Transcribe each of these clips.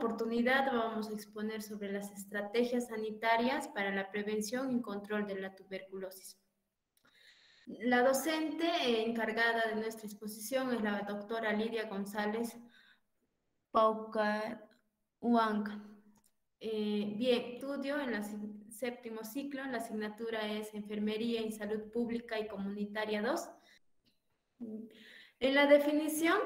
oportunidad vamos a exponer sobre las estrategias sanitarias para la prevención y control de la tuberculosis. La docente encargada de nuestra exposición es la doctora Lidia González Paucahuanca. Bien, estudio en el séptimo ciclo, la asignatura es Enfermería y Salud Pública y Comunitaria 2. En la definición,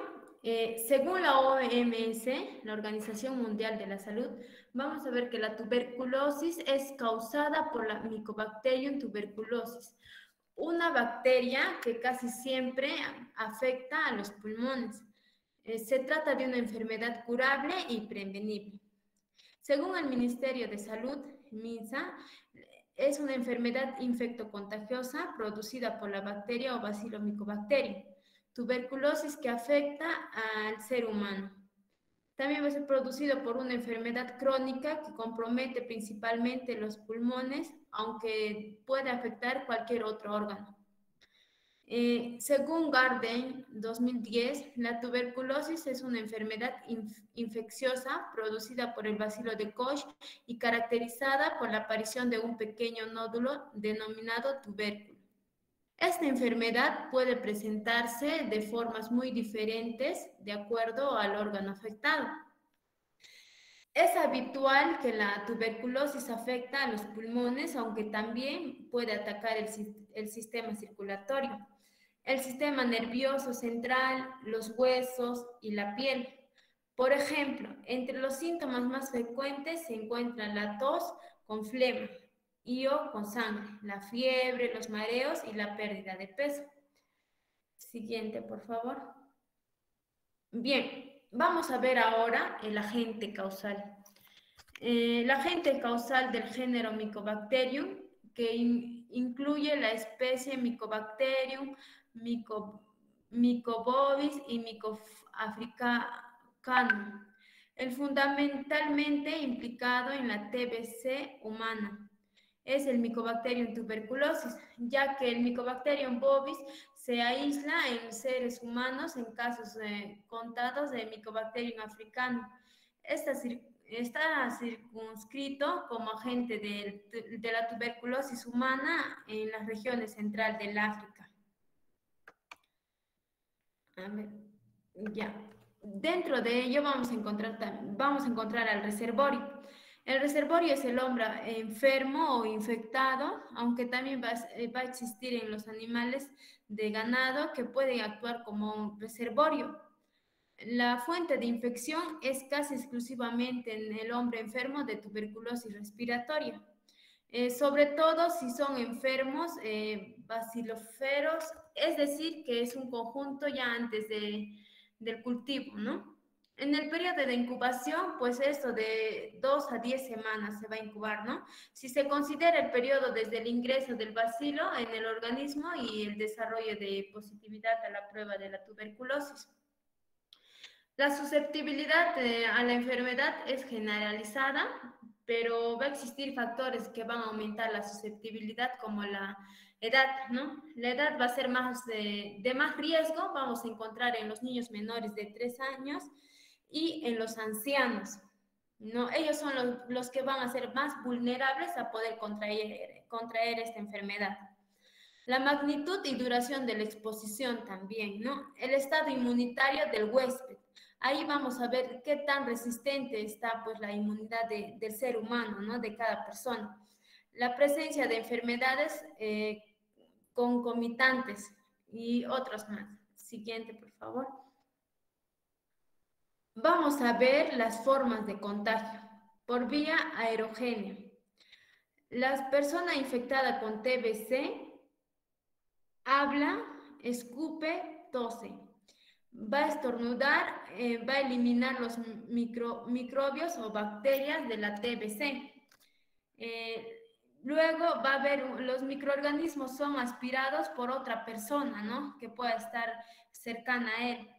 según la OMS, la Organización Mundial de la Salud, vamos a ver que la tuberculosis es causada por la Mycobacterium tuberculosis, una bacteria que casi siempre afecta a los pulmones. Se trata de una enfermedad curable y prevenible. Según el Ministerio de Salud, MINSA, es una enfermedad infectocontagiosa producida por la bacteria o Bacillomycobacterium tuberculosis que afecta al ser humano. También va a ser producido por una enfermedad crónica que compromete principalmente los pulmones, aunque puede afectar cualquier otro órgano. Según Garden 2010, la tuberculosis es una enfermedad infecciosa producida por el bacilo de Koch y caracterizada por la aparición de un pequeño nódulo denominado tubérculo. Esta enfermedad puede presentarse de formas muy diferentes de acuerdo al órgano afectado. Es habitual que la tuberculosis afecta a los pulmones, aunque también puede atacar el sistema circulatorio, el sistema nervioso central, los huesos y la piel. Por ejemplo, entre los síntomas más frecuentes se encuentran la tos con flema, o con sangre, la fiebre, los mareos y la pérdida de peso. Siguiente, por favor. Bien, vamos a ver ahora el agente causal. El agente causal del género Mycobacterium, que incluye la especie Mycobacterium, Mycobovis y Mycoafricanum. El fundamentalmente implicado en la TBC humana es el Mycobacterium tuberculosis, ya que el Mycobacterium bovis se aísla en seres humanos en casos contados de Mycobacterium africanum. Está circunscrito como agente de la tuberculosis humana en las regiones central del África. A ver, ya. Dentro de ello vamos a encontrar al reservorio. El reservorio es el hombre enfermo o infectado, aunque también va a existir en los animales de ganado que pueden actuar como un reservorio. La fuente de infección es casi exclusivamente en el hombre enfermo de tuberculosis respiratoria, sobre todo si son enfermos baciloferos, es decir, que es un conjunto ya antes del cultivo, ¿no? En el periodo de incubación, pues esto de 2 a 10 semanas se va a incubar, ¿no? Si se considera el periodo desde el ingreso del bacilo en el organismo y el desarrollo de positividad a la prueba de la tuberculosis. La susceptibilidad a la enfermedad es generalizada, pero va a existir factores que van a aumentar la susceptibilidad, como la edad, ¿no? La edad va a ser más de más riesgo, vamos a encontrar en los niños menores de 3 años y en los ancianos, ¿no? Ellos son los que van a ser más vulnerables a poder contraer esta enfermedad. La magnitud y duración de la exposición también, ¿no? El estado inmunitario del huésped. Ahí vamos a ver qué tan resistente está pues la inmunidad del ser humano, ¿no? De cada persona. La presencia de enfermedades concomitantes y otros más. Siguiente, por favor. Vamos a ver las formas de contagio por vía aerogénea. La persona infectada con TBC habla, escupe, tose. Va a estornudar, va a eliminar los microbios o bacterias de la TBC. Luego va a haber, los microorganismos son aspirados por otra persona, ¿no? Que pueda estar cercana a él.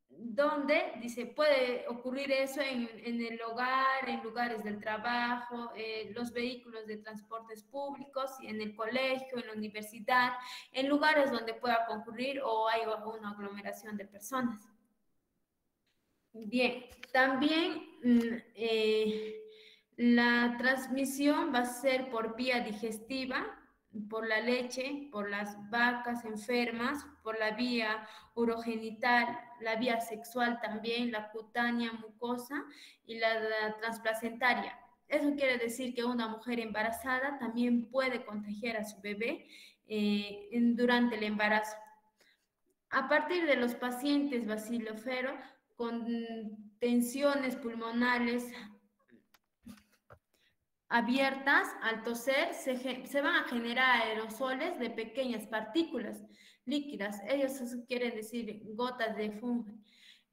Donde, dice, puede ocurrir eso en el hogar, en lugares del trabajo, los vehículos de transportes públicos, en el colegio, en la universidad, en lugares donde pueda concurrir o hay una aglomeración de personas. Bien, también la transmisión va a ser por vía digestiva, por la leche, por las vacas enfermas, por la vía urogenital, la vía sexual también, la cutánea mucosa y la transplacentaria. Eso quiere decir que una mujer embarazada también puede contagiar a su bebé durante el embarazo. A partir de los pacientes bacilófero con tensiones pulmonares abiertas, al toser, se van a generar aerosoles de pequeñas partículas líquidas. Ellos quieren decir gotas de fungi,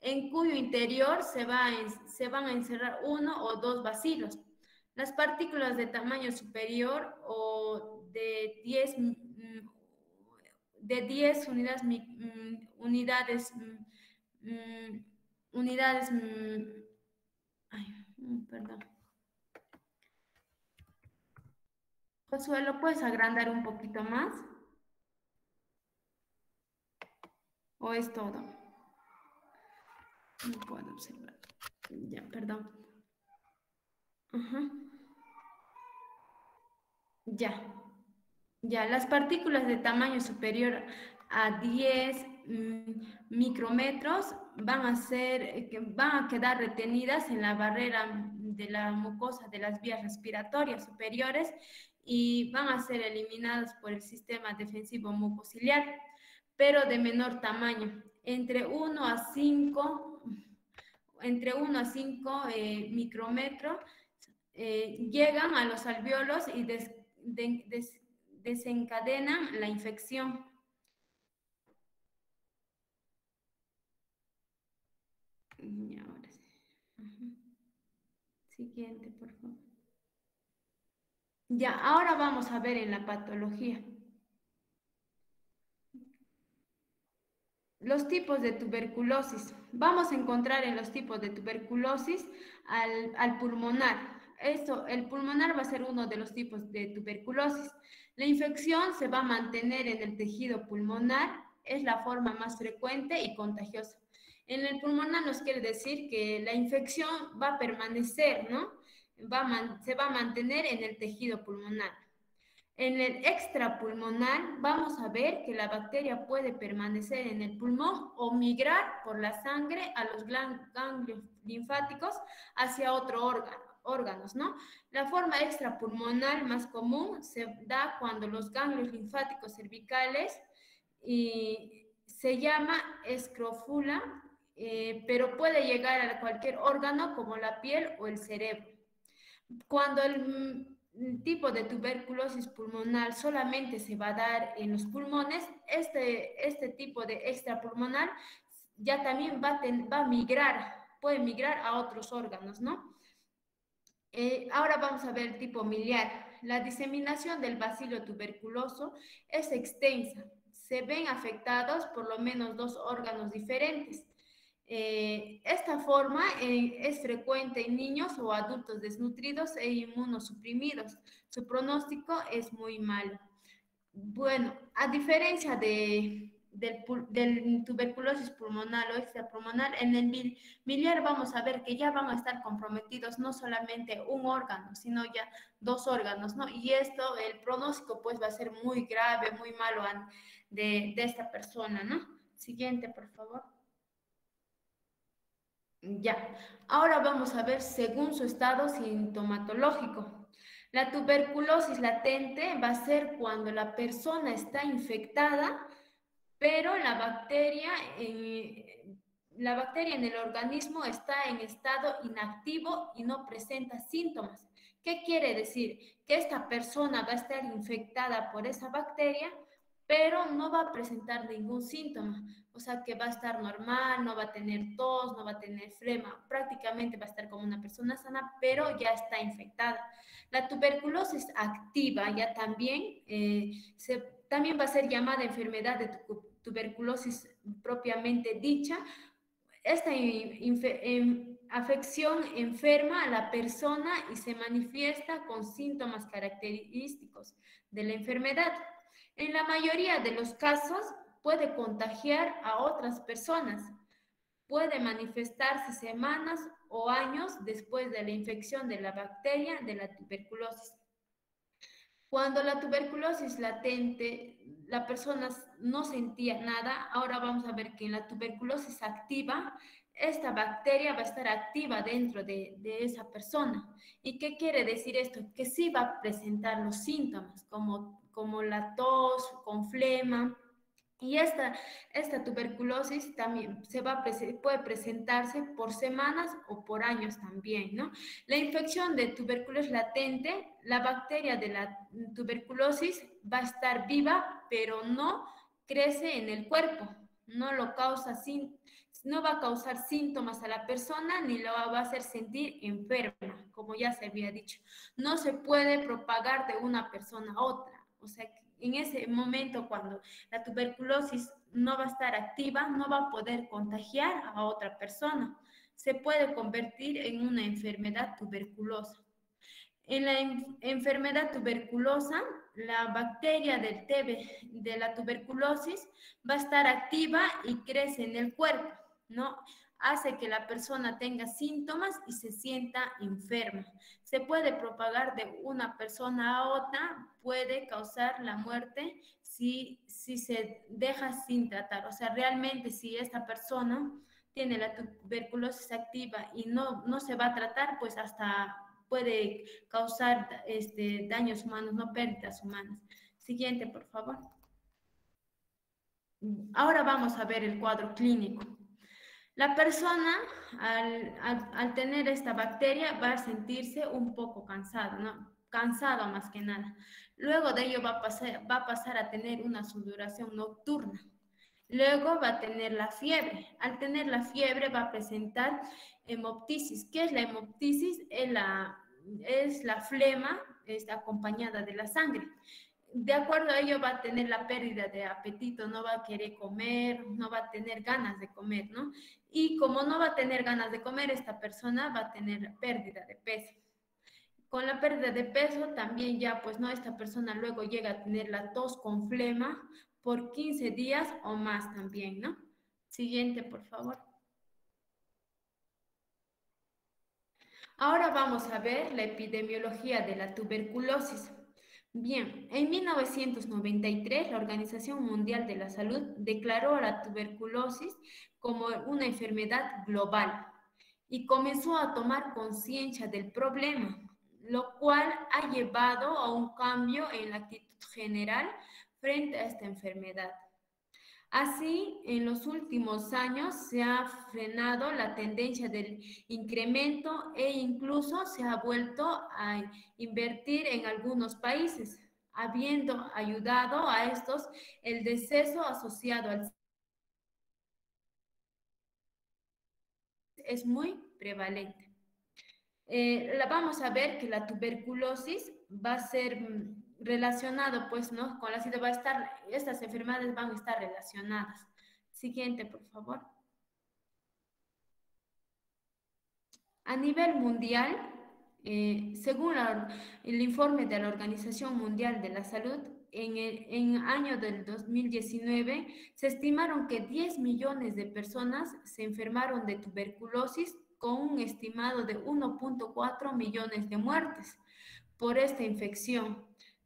en cuyo interior se van a encerrar uno o dos bacilos. Las partículas de tamaño superior o de 10 unidades, ay, perdón. Josué, ¿lo puedes agrandar un poquito más? ¿O es todo? No puedo observar. Ya, perdón. Ajá. Ya. Ya, las partículas de tamaño superior a 10 micrómetros van a quedar retenidas en la barrera de la mucosa de las vías respiratorias superiores y van a ser eliminadas por el sistema defensivo mucociliar, pero de menor tamaño, entre 1 a 5 micrómetros, llegan a los alvéolos y desencadenan la infección. Y ahora sí. Siguiente, por favor. Ya, ahora vamos a ver en la patología. Los tipos de tuberculosis. Vamos a encontrar en los tipos de tuberculosis al pulmonar. El pulmonar va a ser uno de los tipos de tuberculosis. La infección se va a mantener en el tejido pulmonar, es la forma más frecuente y contagiosa. En el pulmonar nos quiere decir que la infección va a permanecer, ¿no? Se va a mantener en el tejido pulmonar. En el extrapulmonar vamos a ver que la bacteria puede permanecer en el pulmón o migrar por la sangre a los ganglios linfáticos hacia otros órganos, ¿no? La forma extrapulmonar más común se da cuando los ganglios linfáticos cervicales se llama escrofula, pero puede llegar a cualquier órgano como la piel o el cerebro. Cuando el tipo de tuberculosis pulmonar solamente se va a dar en los pulmones, este tipo de extrapulmonar ya también va a migrar, puede migrar a otros órganos, ¿no? Ahora vamos a ver el tipo miliar. La diseminación del bacilo tuberculoso es extensa. Se ven afectados por lo menos 2 órganos diferentes. Esta forma es frecuente en niños o adultos desnutridos e inmunosuprimidos. Su pronóstico es muy malo. Bueno, a diferencia del tuberculosis pulmonar o extrapulmonar, en el miliar vamos a ver que ya van a estar comprometidos no solamente un órgano, sino ya 2 órganos, ¿no? Y esto, el pronóstico pues va a ser muy grave, muy malo de esta persona, ¿no? Siguiente, por favor. Ya, ahora vamos a ver según su estado sintomatológico. La tuberculosis latente va a ser cuando la persona está infectada, pero la bacteria en el organismo está en estado inactivo y no presenta síntomas. ¿Qué quiere decir? Que esta persona va a estar infectada por esa bacteria, pero no va a presentar ningún síntoma. O sea que va a estar normal, no va a tener tos, no va a tener flema, prácticamente va a estar como una persona sana, pero ya está infectada. La tuberculosis activa ya también, también va a ser llamada enfermedad de tuberculosis propiamente dicha. Esta afección enferma a la persona y se manifiesta con síntomas característicos de la enfermedad. En la mayoría de los casos puede contagiar a otras personas. puede manifestarse semanas o años después de la infección de la bacteria de la tuberculosis. Cuando la tuberculosis latente, la persona no sentía nada, ahora vamos a ver que en la tuberculosis activa, esta bacteria va a estar activa dentro de esa persona. ¿Y qué quiere decir esto? Que sí va a presentar los síntomas, como la tos, con flema. Y esta tuberculosis también puede presentarse por semanas o por años también, ¿no? La infección de tuberculosis latente, la bacteria de la tuberculosis va a estar viva, pero no crece en el cuerpo, no lo causa no va a causar síntomas a la persona ni lo va a hacer sentir enferma, como ya se había dicho. No se puede propagar de una persona a otra, o sea, en ese momento cuando la tuberculosis no va a estar activa, no va a poder contagiar a otra persona. Se puede convertir en una enfermedad tuberculosa. En la enfermedad tuberculosa, la bacteria del TB de la tuberculosis va a estar activa y crece en el cuerpo, ¿no? Hace que la persona tenga síntomas y se sienta enferma. Se puede propagar de una persona a otra, puede causar la muerte si se deja sin tratar. O sea, realmente si esta persona tiene la tuberculosis activa y no se va a tratar, pues hasta puede causar daños humanos, no pérdidas humanas. Siguiente, por favor. Ahora vamos a ver el cuadro clínico. La persona, al tener esta bacteria, va a sentirse un poco cansado, ¿no? Cansado más que nada. Luego de ello va a pasar a tener una sudoración nocturna. Luego va a tener la fiebre. Al tener la fiebre va a presentar hemoptisis. ¿Qué es la hemoptisis? Es la flema acompañada de la sangre. De acuerdo a ello va a tener la pérdida de apetito, no va a querer comer, no va a tener ganas de comer, ¿no? Y como no va a tener ganas de comer, esta persona va a tener pérdida de peso. Con la pérdida de peso también ya, pues no, esta persona luego llega a tener la tos con flema por 15 días o más también, ¿no? Siguiente, por favor. Ahora vamos a ver la epidemiología de la tuberculosis. Bien, en 1993 la Organización Mundial de la Salud declaró a la tuberculosis como una enfermedad global y comenzó a tomar conciencia del problema, lo cual ha llevado a un cambio en la actitud general frente a esta enfermedad. Así, en los últimos años se ha frenado la tendencia del incremento e incluso se ha vuelto a invertir en algunos países, habiendo ayudado a estos el deceso asociado al es muy prevalente. Vamos a ver que la tuberculosis va a ser relacionado, pues, ¿no? Con la SIDA va a estar, estas enfermedades van a estar relacionadas. Siguiente, por favor. A nivel mundial, según el informe de la Organización Mundial de la Salud, en el año del 2019 se estimaron que 10 millones de personas se enfermaron de tuberculosis con un estimado de 1.4 millones de muertes por esta infección.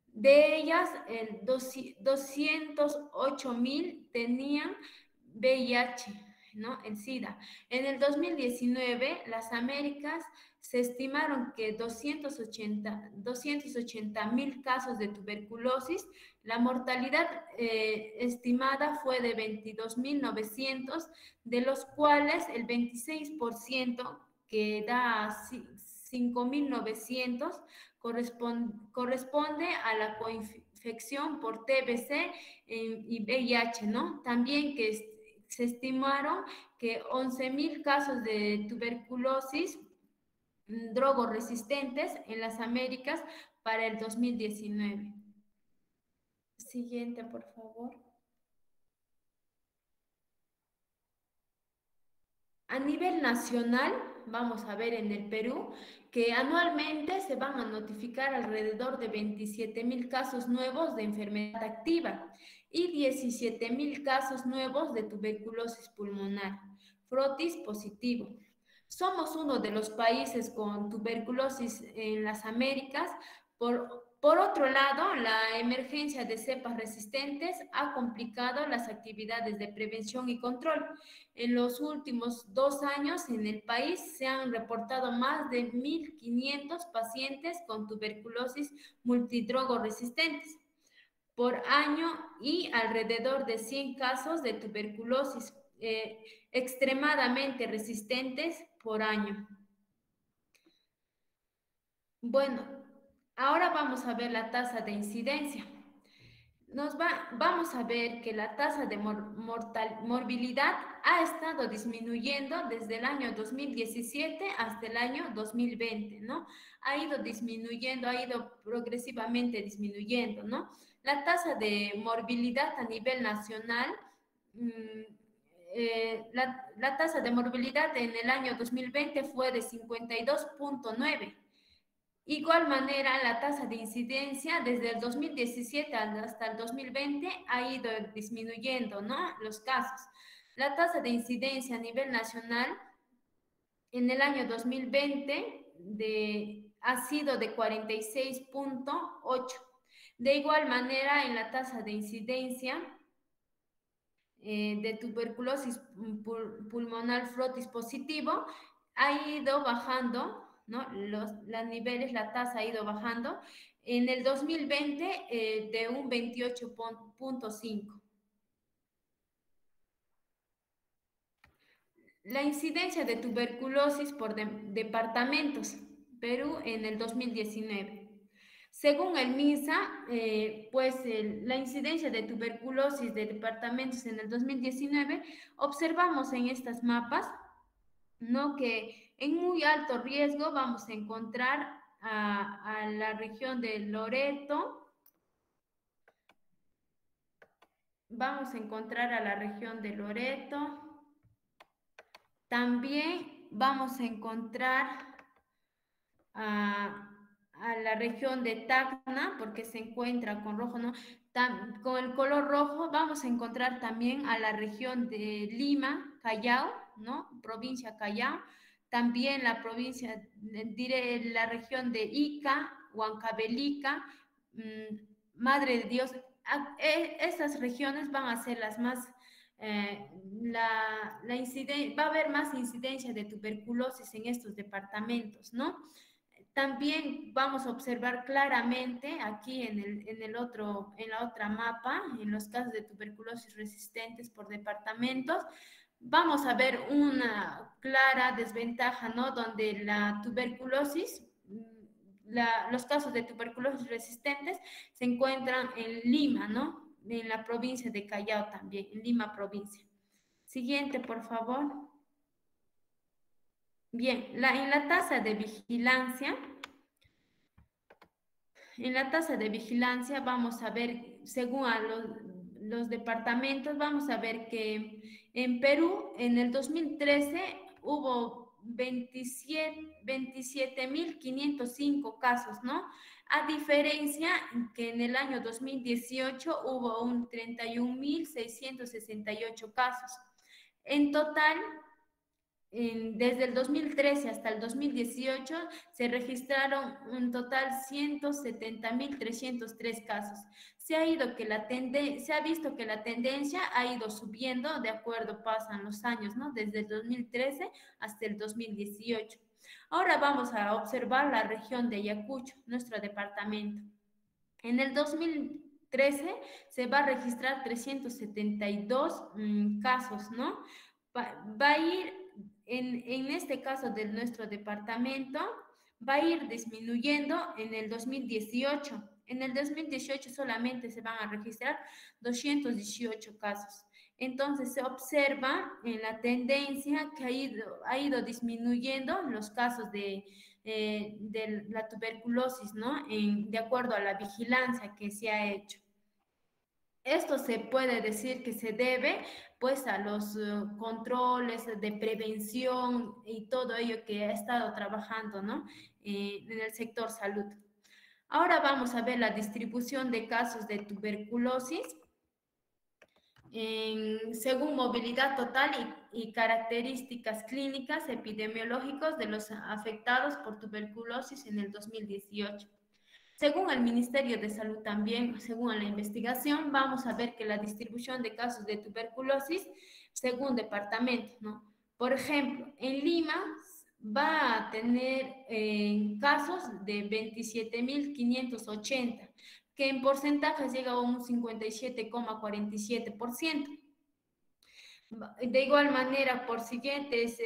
De ellas, 208.000 tenían VIH, ¿no? El SIDA. En el 2019, las Américas se estimaron que 280.000 casos de tuberculosis. La mortalidad estimada fue de 22.900, de los cuales el 26%, que da 5.900, corresponde a la coinfección por TBC y VIH, ¿no? También que se estimaron que 11.000 casos de tuberculosis drogoresistentes en las Américas para el 2019. Siguiente, por favor. A nivel nacional, vamos a ver en el Perú, que anualmente se van a notificar alrededor de 27.000 casos nuevos de enfermedad activa y 17.000 casos nuevos de tuberculosis pulmonar. frotis positivo. Somos uno de los países con tuberculosis en las Américas. Por otro lado, la emergencia de cepas resistentes ha complicado las actividades de prevención y control. En los últimos 2 años en el país se han reportado más de 1.500 pacientes con tuberculosis multidrogo resistentes por año y alrededor de 100 casos de tuberculosis extremadamente resistentes por año. Bueno, ahora vamos a ver la tasa de incidencia. Vamos a ver que la tasa de morbilidad ha estado disminuyendo desde el año 2017 hasta el año 2020, ¿no? Ha ido disminuyendo, ha ido progresivamente disminuyendo, ¿no? La tasa de morbilidad a nivel nacional, la tasa de morbilidad en el año 2020 fue de 52.9. Igual manera, la tasa de incidencia desde el 2017 hasta el 2020 ha ido disminuyendo, ¿no? Los casos. La tasa de incidencia a nivel nacional en el año 2020 ha sido de 46.8. De igual manera, en la tasa de incidencia de tuberculosis pulmonar frotis positivo ha ido bajando, ¿no? Los niveles, la tasa ha ido bajando. En el 2020 de un 28.5. La incidencia de tuberculosis por departamentos, Perú en el 2019. Según el MINSA, la incidencia de tuberculosis de departamentos en el 2019, observamos en estas mapas, ¿no?, que en muy alto riesgo vamos a encontrar a la región de Loreto, también vamos a encontrar a la región de Tacna, porque se encuentra con rojo, ¿no? Con el color rojo vamos a encontrar también a la región de Lima, Callao, ¿no? Provincia Callao, también la provincia, la región de Ica, Huancavelica, Madre de Dios. Estas regiones van a ser las más, va a haber más incidencia de tuberculosis en estos departamentos, ¿no? También vamos a observar claramente aquí en la otra mapa, en los casos de tuberculosis resistentes por departamentos, vamos a ver una clara desventaja, ¿no? Donde la tuberculosis, los casos de tuberculosis resistentes se encuentran en Lima, ¿no? En la provincia de Callao también, en Lima provincia. Siguiente, por favor. Bien, en la tasa de vigilancia, vamos a ver, según a los departamentos, vamos a ver que en Perú, en el 2013, hubo 27.505 casos, ¿no? A diferencia que en el año 2018 hubo un 31.668 casos. En total, desde el 2013 hasta el 2018 se registraron un total 170.303 casos. Se ha visto que la tendencia ha ido subiendo de acuerdo pasan los años, ¿no? Desde el 2013 hasta el 2018. Ahora vamos a observar la región de Ayacucho, nuestro departamento. En el 2013 se va a registrar 372 casos, ¿no? Va a ir, en este caso de nuestro departamento, va a ir disminuyendo en el 2018. En el 2018 solamente se van a registrar 218 casos. Entonces se observa en la tendencia que ha ido disminuyendo los casos de la tuberculosis, ¿no? De acuerdo a la vigilancia que se ha hecho. Esto se puede decir que se debe pues a los controles de prevención y todo ello que ha estado trabajando, ¿no? En el sector salud. Ahora vamos a ver la distribución de casos de tuberculosis. según movilidad total y características clínicas epidemiológicas de los afectados por tuberculosis en el 2018. Según el Ministerio de Salud también, según la investigación, vamos a ver que la distribución de casos de tuberculosis según departamento, ¿no? Por ejemplo, en Lima va a tener casos de 27.580, que en porcentajes llega a un 57,47%. De igual manera, por siguiente es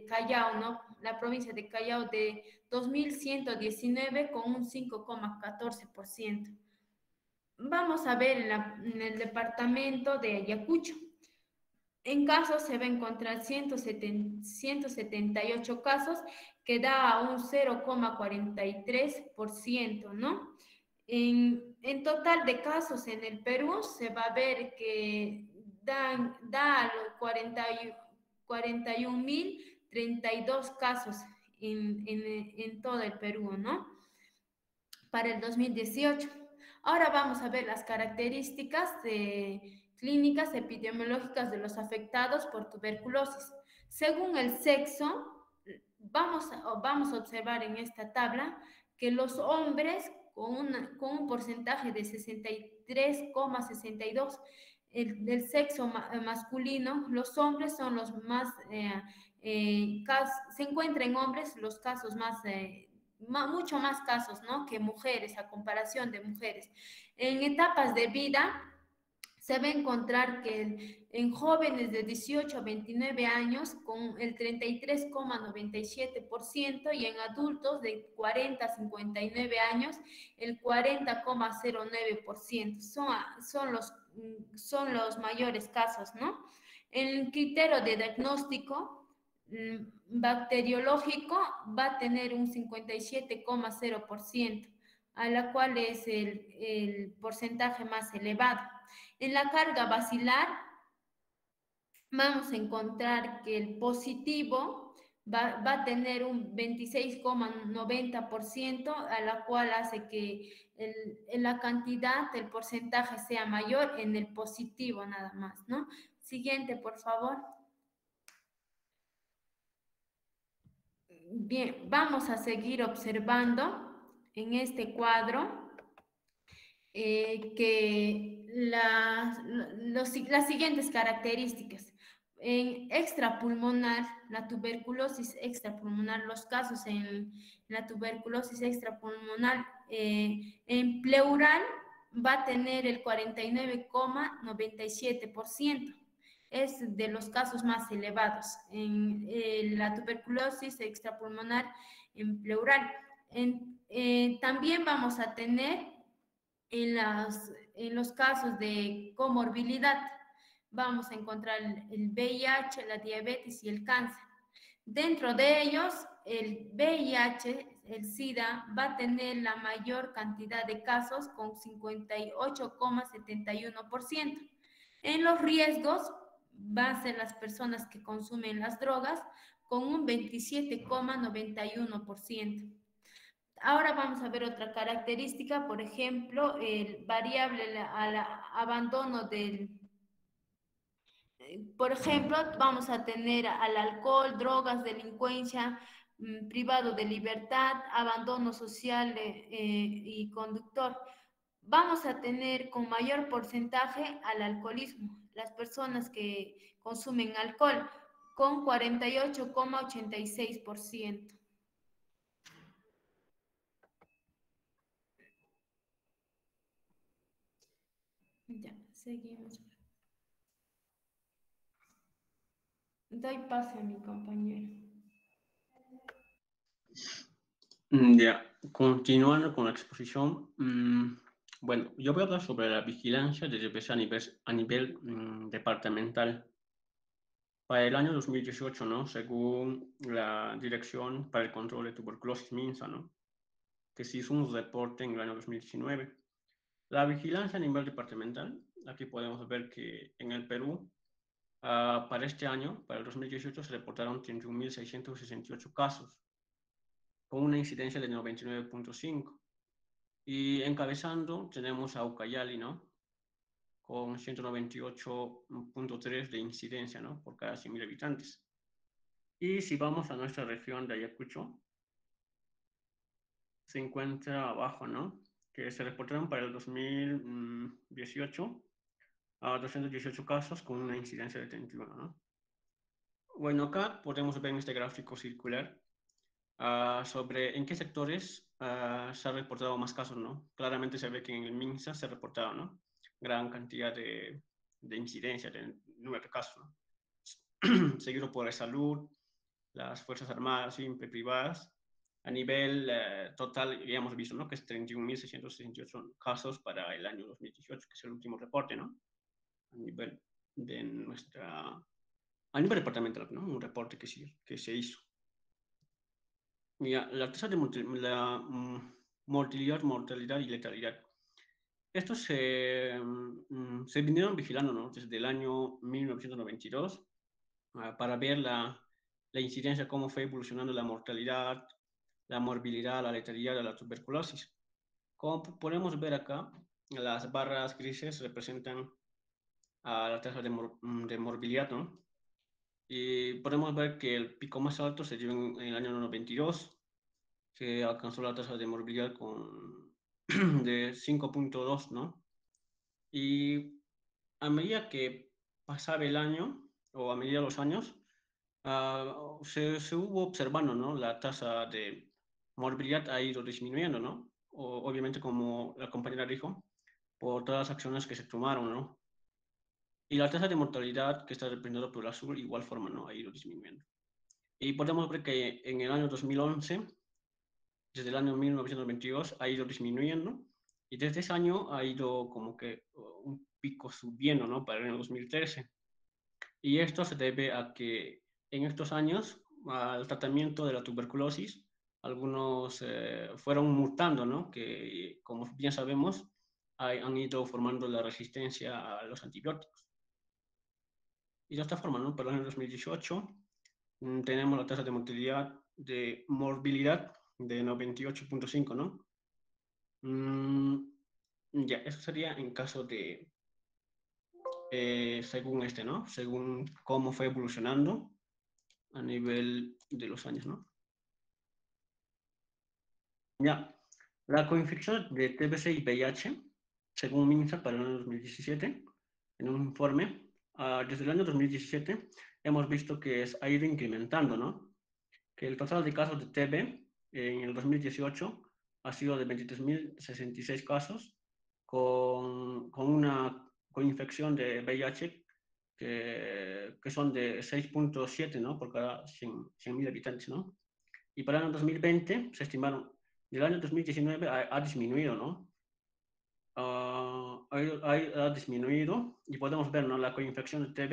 Callao, ¿no? La provincia de Callao de 2.119 con un 5,14%. Vamos a ver en el departamento de Ayacucho. En casos se va a encontrar 178 casos, que da a un 0,43%, ¿no? En total de casos en el Perú se va a ver que da a los 41.032 casos en todo el Perú, ¿no? Para el 2018. Ahora vamos a ver las características clínicas epidemiológicas de los afectados por tuberculosis. Según el sexo, vamos a observar en esta tabla que los hombres con un porcentaje de 63,62%, del sexo masculino, los hombres son los más, se encuentran en hombres los casos más, mucho más casos, ¿no? Que mujeres, a comparación de mujeres. En etapas de vida, se va a encontrar que en jóvenes de 18 a 29 años con el 33,97% y en adultos de 40 a 59 años el 40,09%. Son los mayores casos, ¿no? El criterio de diagnóstico bacteriológico va a tener un 57,0%, a la cual es el porcentaje más elevado. En la carga bacilar vamos a encontrar que el positivo va a tener un 26,90%, a la cual hace que la cantidad, el porcentaje sea mayor en el positivo nada más, ¿no? Siguiente, por favor. Bien, vamos a seguir observando en este cuadro que las siguientes características. En extrapulmonar, la tuberculosis extrapulmonar, los casos en la tuberculosis extrapulmonar, en pleural va a tener el 49,97%. Es de los casos más elevados en la tuberculosis extrapulmonar en pleural. También vamos a tener en los casos de comorbilidad, vamos a encontrar el VIH, la diabetes y el cáncer. Dentro de ellos, el VIH, el SIDA, va a tener la mayor cantidad de casos con 58,71%. En los riesgos, van a ser las personas que consumen las drogas con un 27,91%. Ahora vamos a ver otra característica, por ejemplo, el variable al abandono por ejemplo, vamos a tener al alcohol, drogas, delincuencia, privado de libertad, abandono social y conductor. Vamos a tener con mayor porcentaje al alcoholismo, las personas que consumen alcohol, con 48,86%. Ya, seguimos. Doy paso a mi compañero. Ya, continuando con la exposición, bueno, yo voy a hablar sobre la vigilancia de DPC a nivel departamental. Para el año 2018, ¿no? Según la Dirección para el Control de Tuberculosis MINSA, ¿no? Que se hizo un reporte en el año 2019. La vigilancia a nivel departamental, aquí podemos ver que en el Perú, para este año, para el 2018, se reportaron 31.668 casos, con una incidencia de 99,5. Y encabezando tenemos a Ucayali, ¿no? con 198.3 de incidencia, ¿no? Por cada 100.000 habitantes. Y si vamos a nuestra región de Ayacucho, se encuentra abajo, ¿no? Que se reportaron para el 2018 a 218 casos con una incidencia de 31, ¿no? Bueno, acá podemos ver en este gráfico circular sobre en qué sectores se ha reportado más casos, ¿no? Claramente se ve que en el MINSA se ha reportado, ¿no? Gran cantidad de incidencia, de número de casos, ¿no? Seguido por la salud, las Fuerzas Armadas, siempre privadas. A nivel total, ya hemos visto, ¿no? Que es 31.668 casos para el año 2018, que es el último reporte, ¿no? A nivel de nuestra... A nivel departamental, ¿no? Un reporte que se hizo. Mira, la tasa de mortalidad y letalidad. Estos se vinieron vigilando, ¿no? Desde el año 1992 para ver la incidencia, cómo fue evolucionando la mortalidad, la morbilidad, la letalidad de la tuberculosis. Como podemos ver acá, las barras grises representan la tasa de morbilidad, ¿no? Y podemos ver que el pico más alto se dio en el año 92, que alcanzó la tasa de morbilidad de 5.2, ¿no? Y a medida que pasaba el año, o a medida de los años, se hubo observando, ¿no? La tasa de morbilidad ha ido disminuyendo, ¿no? Obviamente, como la compañera dijo, por todas las acciones que se tomaron, ¿no? Y la tasa de mortalidad, que está representada por el azul, igual forma, ¿no? Ha ido disminuyendo. Y podemos ver que en el año 2011, desde el año 1922, ha ido disminuyendo. Y desde ese año ha ido como que un pico subiendo, ¿no? Para el año 2013. Y esto se debe a que en estos años, al tratamiento de la tuberculosis, algunos fueron mutando, ¿no? Que, como bien sabemos, han ido formando la resistencia a los antibióticos. Y de esta forma, ¿no? Para el año 2018 tenemos la tasa de morbilidad de 98.5, ¿no? Ya, eso sería en caso de, según ¿no? Según cómo fue evolucionando a nivel de los años, ¿no? Ya, la coinfección de TBC y VIH, según MINSA para el año 2017, en un informe, desde el año 2017 hemos visto que ha ido incrementando, ¿no? Que el total de casos de TB en el 2018 ha sido de 23.066 casos, con una coinfección de VIH que son de 6.7, ¿no? Por cada 100.000 habitantes, ¿no? Y para el año 2020 se estimaron, del año 2019 ha disminuido, ¿no? Ha disminuido y podemos ver, ¿no? La coinfección de TB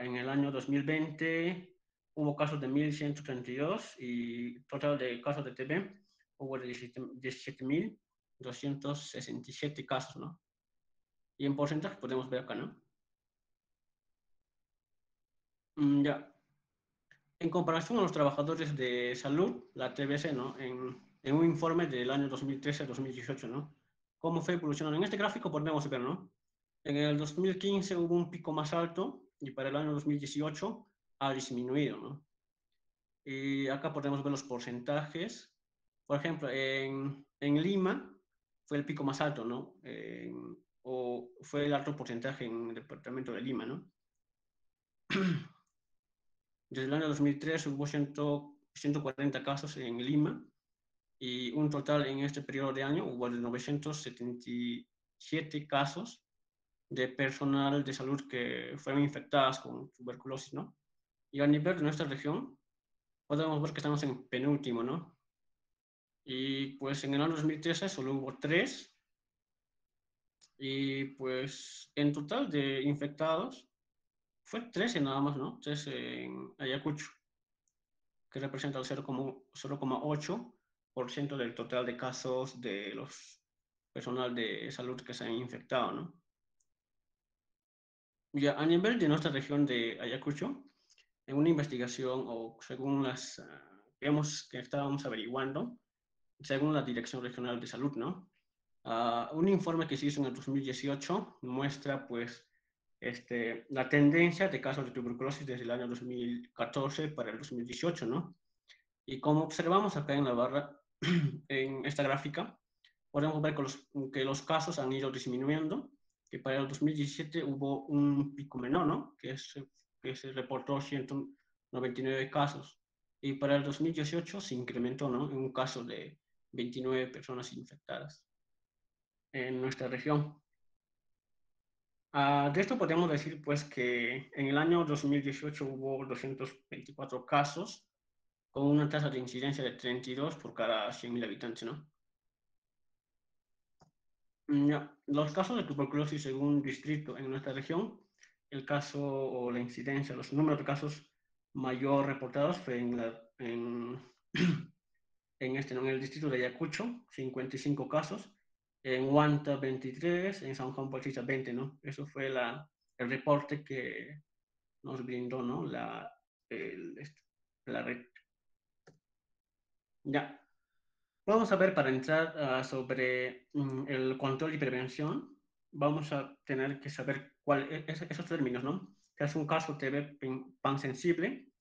en el año 2020 hubo casos de 1.132 y total de casos de TB hubo de 17.267 casos, ¿no? Y en porcentaje podemos ver acá, ¿no? Ya. En comparación a los trabajadores de salud, la TBC, ¿no? En un informe del año 2013-2018, ¿no? ¿Cómo fue evolucionando? En este gráfico podemos ver, ¿no? En el 2015 hubo un pico más alto y para el año 2018 ha disminuido, ¿no? Y acá podemos ver los porcentajes. Por ejemplo, en Lima fue el pico más alto, ¿no? O fue el alto porcentaje en el departamento de Lima, ¿no? Desde el año 2003 hubo 140 casos en Lima y un total en este periodo de año hubo de 977 casos de personal de salud que fueron infectadas con tuberculosis, ¿no? Y a nivel de nuestra región, podemos ver que estamos en penúltimo, ¿no? Y pues en el año 2013 solo hubo 3 y pues en total de infectados fue 13 nada más, ¿no? 13 en Ayacucho, que representa el 0,8% del total de casos de los personal de salud que se han infectado, ¿no? Ya a nivel de nuestra región de Ayacucho, en una investigación o según las que estábamos averiguando, según la Dirección Regional de Salud, ¿no? Un informe que se hizo en el 2018 muestra pues la tendencia de casos de tuberculosis desde el año 2014 para el 2018, ¿no? Y como observamos acá en la barra, en esta gráfica, podemos ver que los casos han ido disminuyendo, que para el 2017 hubo un pico menor, ¿no? Que se reportó 199 casos. Y para el 2018 se incrementó, ¿no? En un caso de 29 personas infectadas en nuestra región. De esto podemos decir, pues, que en el año 2018 hubo 224 casos, con una tasa de incidencia de 32 por cada 100.000 habitantes, ¿no? Los casos de tuberculosis según distrito en nuestra región, el caso o la incidencia, los números de casos mayor reportados fue en el distrito de Ayacucho, 55 casos, en Huanta 23, en San Juan Bautista 20, ¿no? Eso fue el reporte que nos brindó, ¿no? La red. Ya. Vamos a ver, para entrar sobre el control y prevención, vamos a tener que saber esos términos, ¿no? Que es un caso TB pansensible,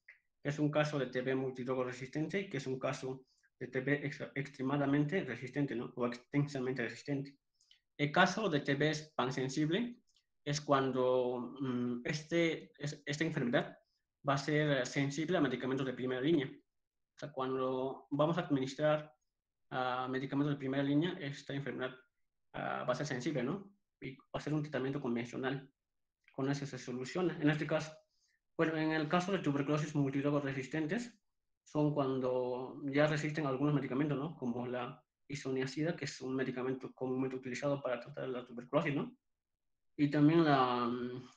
que es un caso de TB multidrogo resistente y que es un caso de TB extremadamente resistente, ¿no? O extensamente resistente. El caso de TB pansensible es cuando esta enfermedad va a ser sensible a medicamentos de primera línea. O sea, cuando vamos a administrar medicamentos de primera línea, esta enfermedad va a ser sensible, ¿no? Y va a ser un tratamiento convencional. Con eso se soluciona. En este caso, bueno, en el caso de tuberculosis multidrogos resistentes, son cuando ya resisten algunos medicamentos, ¿no? Como la isoniazida, que es un medicamento comúnmente utilizado para tratar la tuberculosis, ¿no? Y también a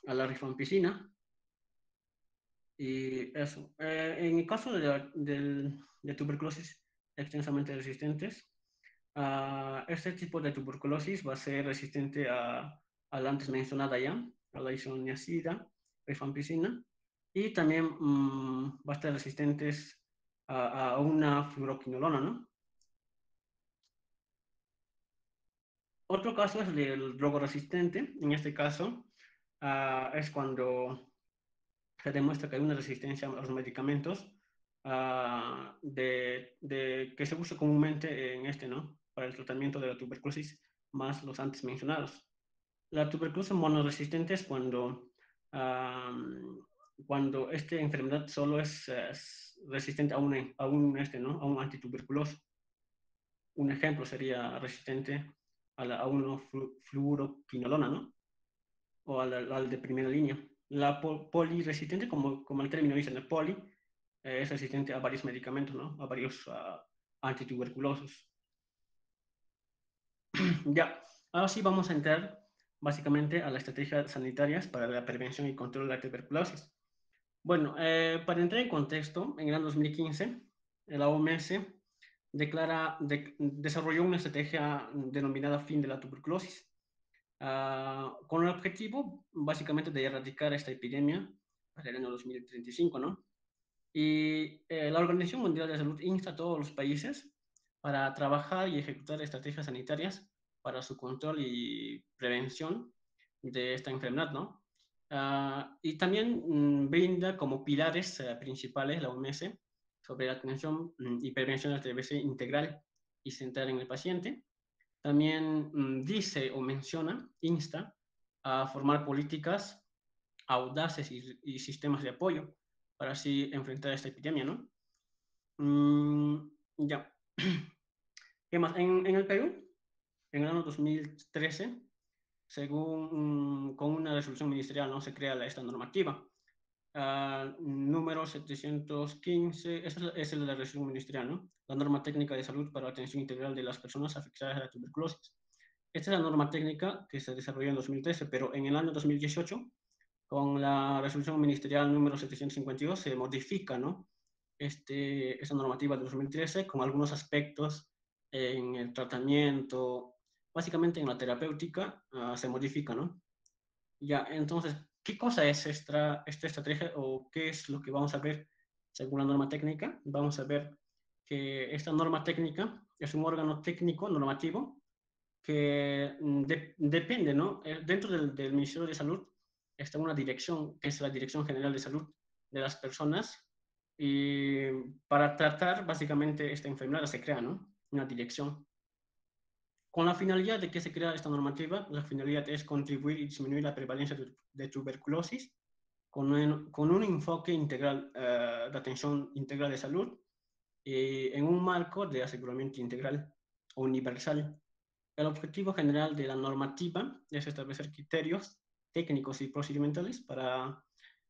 la rifampicina. Y eso. En el caso de tuberculosis extensamente resistentes, este tipo de tuberculosis va a ser resistente a la antes mencionada ya, a la isoniazida, rifampicina, y también va a estar resistentes a una fluoroquinolona, ¿no? Otro caso es el drogo resistente. En este caso, es cuando se demuestra que hay una resistencia a los medicamentos que se usa comúnmente ¿no? Para el tratamiento de la tuberculosis, más los antes mencionados. La tuberculosis monoresistente es cuando esta enfermedad solo es resistente ¿no? A un antituberculoso. Un ejemplo sería resistente a una fluoroquinolona, ¿no? O al de primera línea. La poliresistente, como el término dice, el poli, es resistente a varios medicamentos, ¿no? A varios antituberculosos. Ya, ahora sí vamos a entrar básicamente a las estrategias sanitarias para la prevención y control de la tuberculosis. Bueno, para entrar en contexto, en el año 2015, la OMS desarrolló una estrategia denominada Fin de la Tuberculosis, con el objetivo básicamente de erradicar esta epidemia para el año 2035, ¿no? Y la Organización Mundial de la Salud insta a todos los países para trabajar y ejecutar estrategias sanitarias para su control y prevención de esta enfermedad, ¿no? Y también brinda como pilares principales la OMS sobre la atención y prevención de la TBC integral y centrada en el paciente. También dice o menciona, insta a formar políticas audaces y sistemas de apoyo para así enfrentar esta epidemia, ¿no? Ya. ¿Qué más? En el Perú, en el año 2013, con una resolución ministerial, no se crea esta normativa. Número 715, esa es la resolución ministerial, ¿no? La norma técnica de salud para la atención integral de las personas afectadas de la tuberculosis. Esta es la norma técnica que se desarrolló en 2013, pero en el año 2018, con la resolución ministerial número 752, se modifica, ¿no? Esta normativa de 2013 con algunos aspectos en el tratamiento, básicamente en la terapéutica, se modifica, ¿no? Ya, entonces, ¿qué cosa es esta estrategia o qué es lo que vamos a ver según la norma técnica? Vamos a ver que esta norma técnica es un órgano técnico normativo que depende, ¿no? Dentro del Ministerio de Salud está una dirección, que es la Dirección General de Salud de las Personas, y para tratar básicamente esta enfermedad se crea, ¿no? Una dirección. Con la finalidad de que se crea esta normativa, la finalidad es contribuir y disminuir la prevalencia de tuberculosis con un enfoque integral de atención integral de salud en un marco de aseguramiento integral o universal. El objetivo general de la normativa es establecer criterios técnicos y procedimentales para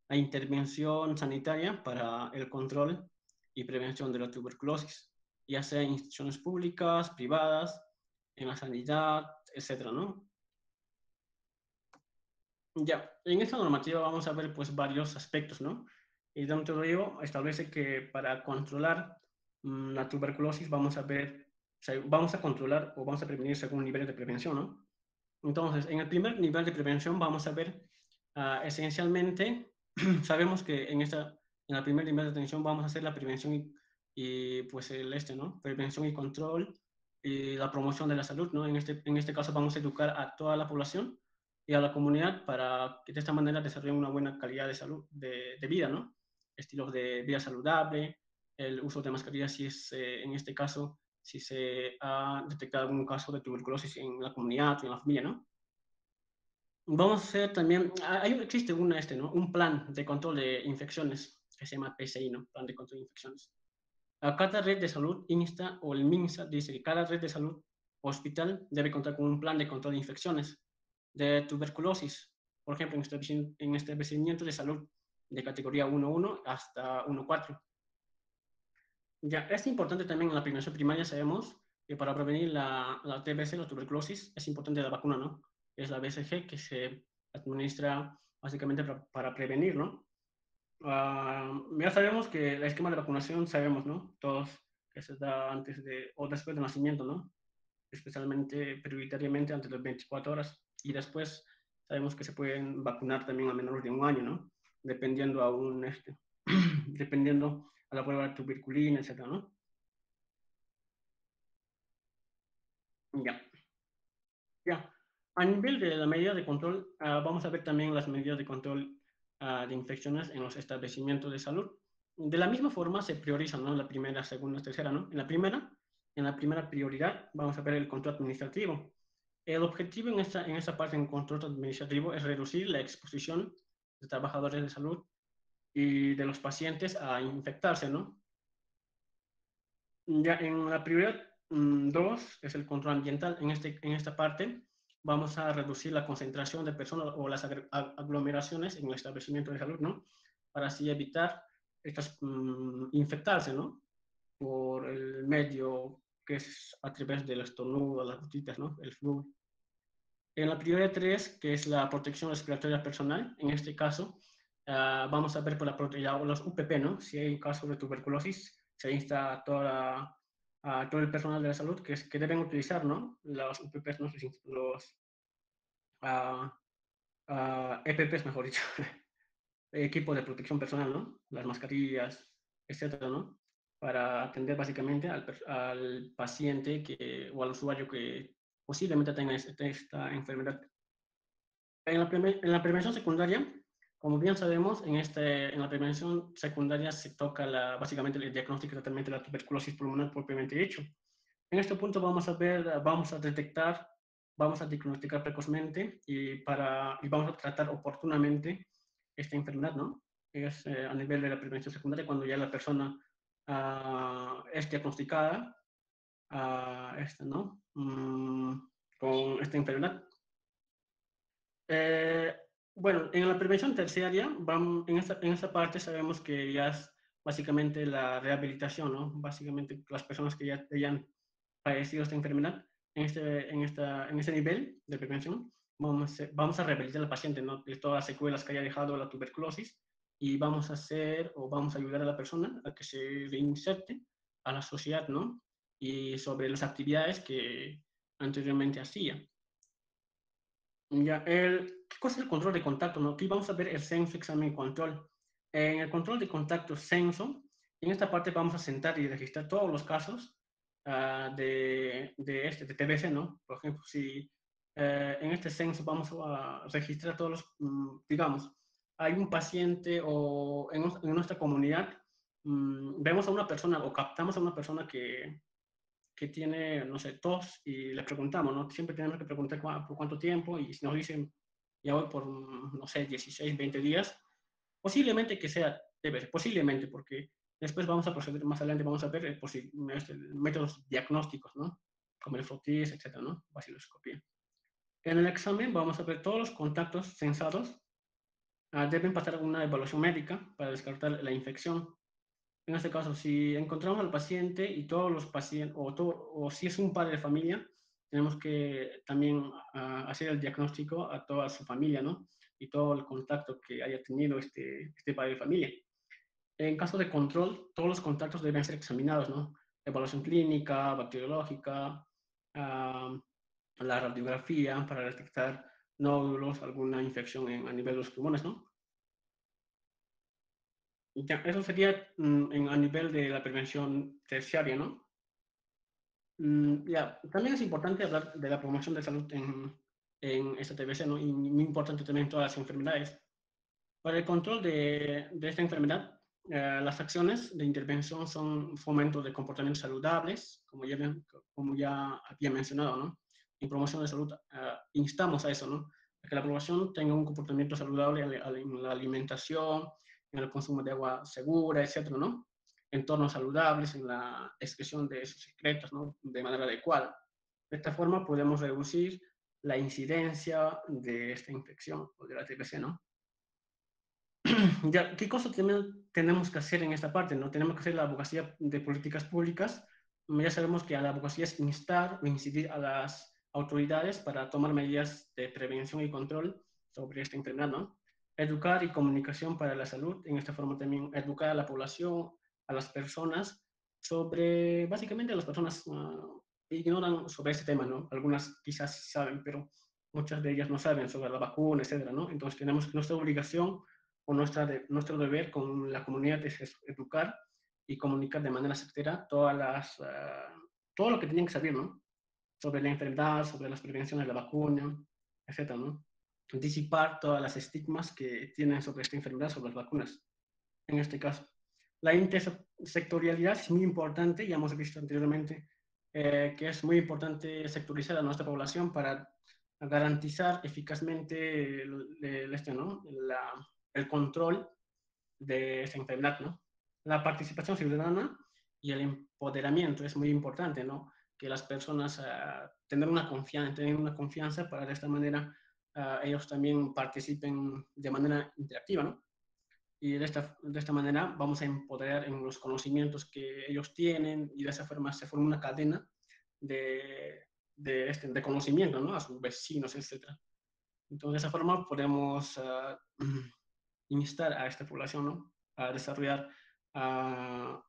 la intervención sanitaria para el control y prevención de la tuberculosis, ya sea en instituciones públicas, privadas, en la sanidad, etcétera, ¿no? Ya, en esta normativa vamos a ver pues varios aspectos, ¿no? Y dentro de ello establece que para controlar la tuberculosis vamos a ver, o sea, vamos a controlar o vamos a prevenir según niveles de prevención, ¿no? Entonces, en el primer nivel de prevención vamos a ver esencialmente, sabemos que en el primer nivel de atención vamos a hacer la prevención pues ¿no? Prevención y control y la promoción de la salud, ¿no? En este caso vamos a educar a toda la población y a la comunidad para que de esta manera desarrollen una buena calidad de salud, de vida, ¿no? Estilos de vida saludable, el uso de mascarillas si es, en este caso, si se ha detectado algún caso de tuberculosis en la comunidad o en la familia, ¿no? Vamos a hacer también, existe ¿no? Un plan de control de infecciones que se llama PCI, ¿no? Plan de control de infecciones. A cada red de salud insta, o el MINSA dice que cada red de salud hospital debe contar con un plan de control de infecciones de tuberculosis, por ejemplo, en establecimientos de salud de categoría 1.1 hasta 1.4. Ya, es importante también en la prevención primaria, sabemos que para prevenir la TBC, la tuberculosis, es importante la vacuna, ¿no? Es la BCG que se administra básicamente para prevenir, ¿no? Ya sabemos que el esquema de vacunación, sabemos, ¿no? Todos que se da antes o después del nacimiento, ¿no? Especialmente, prioritariamente antes de las 24 horas. Y después sabemos que se pueden vacunar también a menores de 1 año, ¿no? Dependiendo dependiendo a la prueba de tuberculina, etcétera, ¿no? Ya, ya. A nivel de la medida de control, vamos a ver también las medidas de control de infecciones en los establecimientos de salud. De la misma forma se priorizan, ¿no? La primera, segunda, tercera, ¿no? En la primera prioridad vamos a ver el control administrativo. El objetivo en esta parte en control administrativo es reducir la exposición de trabajadores de salud y de los pacientes a infectarse, ¿no? Ya en la prioridad 2 es el control ambiental. En esta parte vamos a reducir la concentración de personas o las aglomeraciones en el establecimiento de salud, ¿no? Para así evitar infectarse, ¿no? Por el medio que es a través del estornudo, las gotitas, ¿no? El flujo. En la prioridad 3, que es la protección respiratoria personal, en este caso, vamos a ver por los UPP, ¿no? Si hay casos de tuberculosis, se insta a todo el personal de la salud que deben utilizar, ¿no? Los UPPs, ¿no? Los EPPs, mejor dicho, equipos de protección personal, ¿no? Las mascarillas, etcétera, ¿no? Para atender básicamente al paciente o al usuario que posiblemente tenga esta enfermedad. En la prevención secundaria, como bien sabemos, en la prevención secundaria se toca básicamente el diagnóstico y tratamiento de la tuberculosis pulmonar propiamente dicho. En este punto vamos a detectar, vamos a diagnosticar precozmente y vamos a tratar oportunamente esta enfermedad, ¿no? Es a nivel de la prevención secundaria cuando ya la persona es diagnosticada, ¿no? Con esta enfermedad. Bueno, en la prevención terciaria, en esta parte sabemos que ya es básicamente la rehabilitación, ¿no? Básicamente las personas que ya hayan padecido esta enfermedad, en ese nivel de prevención, vamos a rehabilitar al paciente, ¿no? De todas las secuelas que haya dejado la tuberculosis y vamos a ayudar a la persona a que se reinserte a la sociedad, ¿no? Y sobre las actividades que anteriormente hacía. Ya, ¿qué cosa es el control de contacto? ¿No? Aquí vamos a ver el censo, examen y control. En el control de contacto censo, en esta parte vamos a sentar y registrar todos los casos de TBC, ¿no? Por ejemplo, si en este censo vamos a registrar todos los, digamos, hay un paciente o en nuestra comunidad vemos a una persona o captamos a una persona que tiene, no sé, tos y le preguntamos, ¿no? Siempre tenemos que preguntar por cuánto tiempo y si nos dicen, ya voy por, no sé, 16, 20 días, posiblemente que sea TBC, posiblemente, porque después vamos a proceder más adelante, vamos a ver métodos diagnósticos, ¿no? Como el FOTIS, etcétera, ¿no? Vaciloscopía. En el examen vamos a ver todos los contactos censados, deben pasar una evaluación médica para descartar la infección. En este caso, si encontramos al paciente y todos los pacientes, o si es un padre de familia, tenemos que también hacer el diagnóstico a toda su familia, ¿no? Y todo el contacto que haya tenido este padre de familia. En caso de control, todos los contactos deben ser examinados, ¿no? Evaluación clínica, bacteriológica, la radiografía para detectar nódulos, alguna infección a nivel de los pulmones, ¿no? Y ya, eso sería a nivel de la prevención terciaria, ¿no? Ya, también es importante hablar de la promoción de salud en esta TBC, ¿no? Y muy importante también en todas las enfermedades. Para el control de esta enfermedad, las acciones de intervención son fomento de comportamientos saludables, como ya había mencionado, ¿no? En promoción de salud instamos a eso, ¿no? A que la población tenga un comportamiento saludable en la alimentación, en el consumo de agua segura, etcétera, ¿no? Entornos saludables, en la expresión de sus secretos, ¿no? De manera adecuada. De esta forma podemos reducir la incidencia de esta infección o de la TBC, ¿no? Ya, ¿qué cosa tenemos que hacer en esta parte? ¿No? Tenemos que hacer la abogacía de políticas públicas. Ya sabemos que a la abogacía es instar o incidir a las autoridades para tomar medidas de prevención y control sobre esta enfermedad, ¿no? Educar y comunicación para la salud. En esta forma también educar a la población, a las personas, básicamente a las personas ignoran sobre este tema, ¿no? Algunas quizás saben, pero muchas de ellas no saben sobre la vacuna, etcétera, ¿no? Entonces tenemos nuestra obligación o nuestro deber con la comunidad es educar y comunicar de manera certera todo lo que tienen que saber, ¿no? Sobre la enfermedad, sobre las prevenciones de la vacuna, etcétera, ¿no? Disipar todas las estigmas que tienen sobre esta enfermedad, sobre las vacunas, en este caso. La intersectorialidad es muy importante, ya hemos visto anteriormente que es muy importante sectorizar a nuestra población para garantizar eficazmente ¿no? el control de esta enfermedad, ¿no? La participación ciudadana y el empoderamiento es muy importante, ¿no? Que las personas tengan una confianza para de esta manera ellos también participen de manera interactiva, ¿no? Y de esta manera vamos a empoderar en los conocimientos que ellos tienen y de esa forma se forma una cadena de conocimiento, ¿no? A sus vecinos, etc. Entonces, de esa forma podemos instar a esta población, ¿no? A desarrollar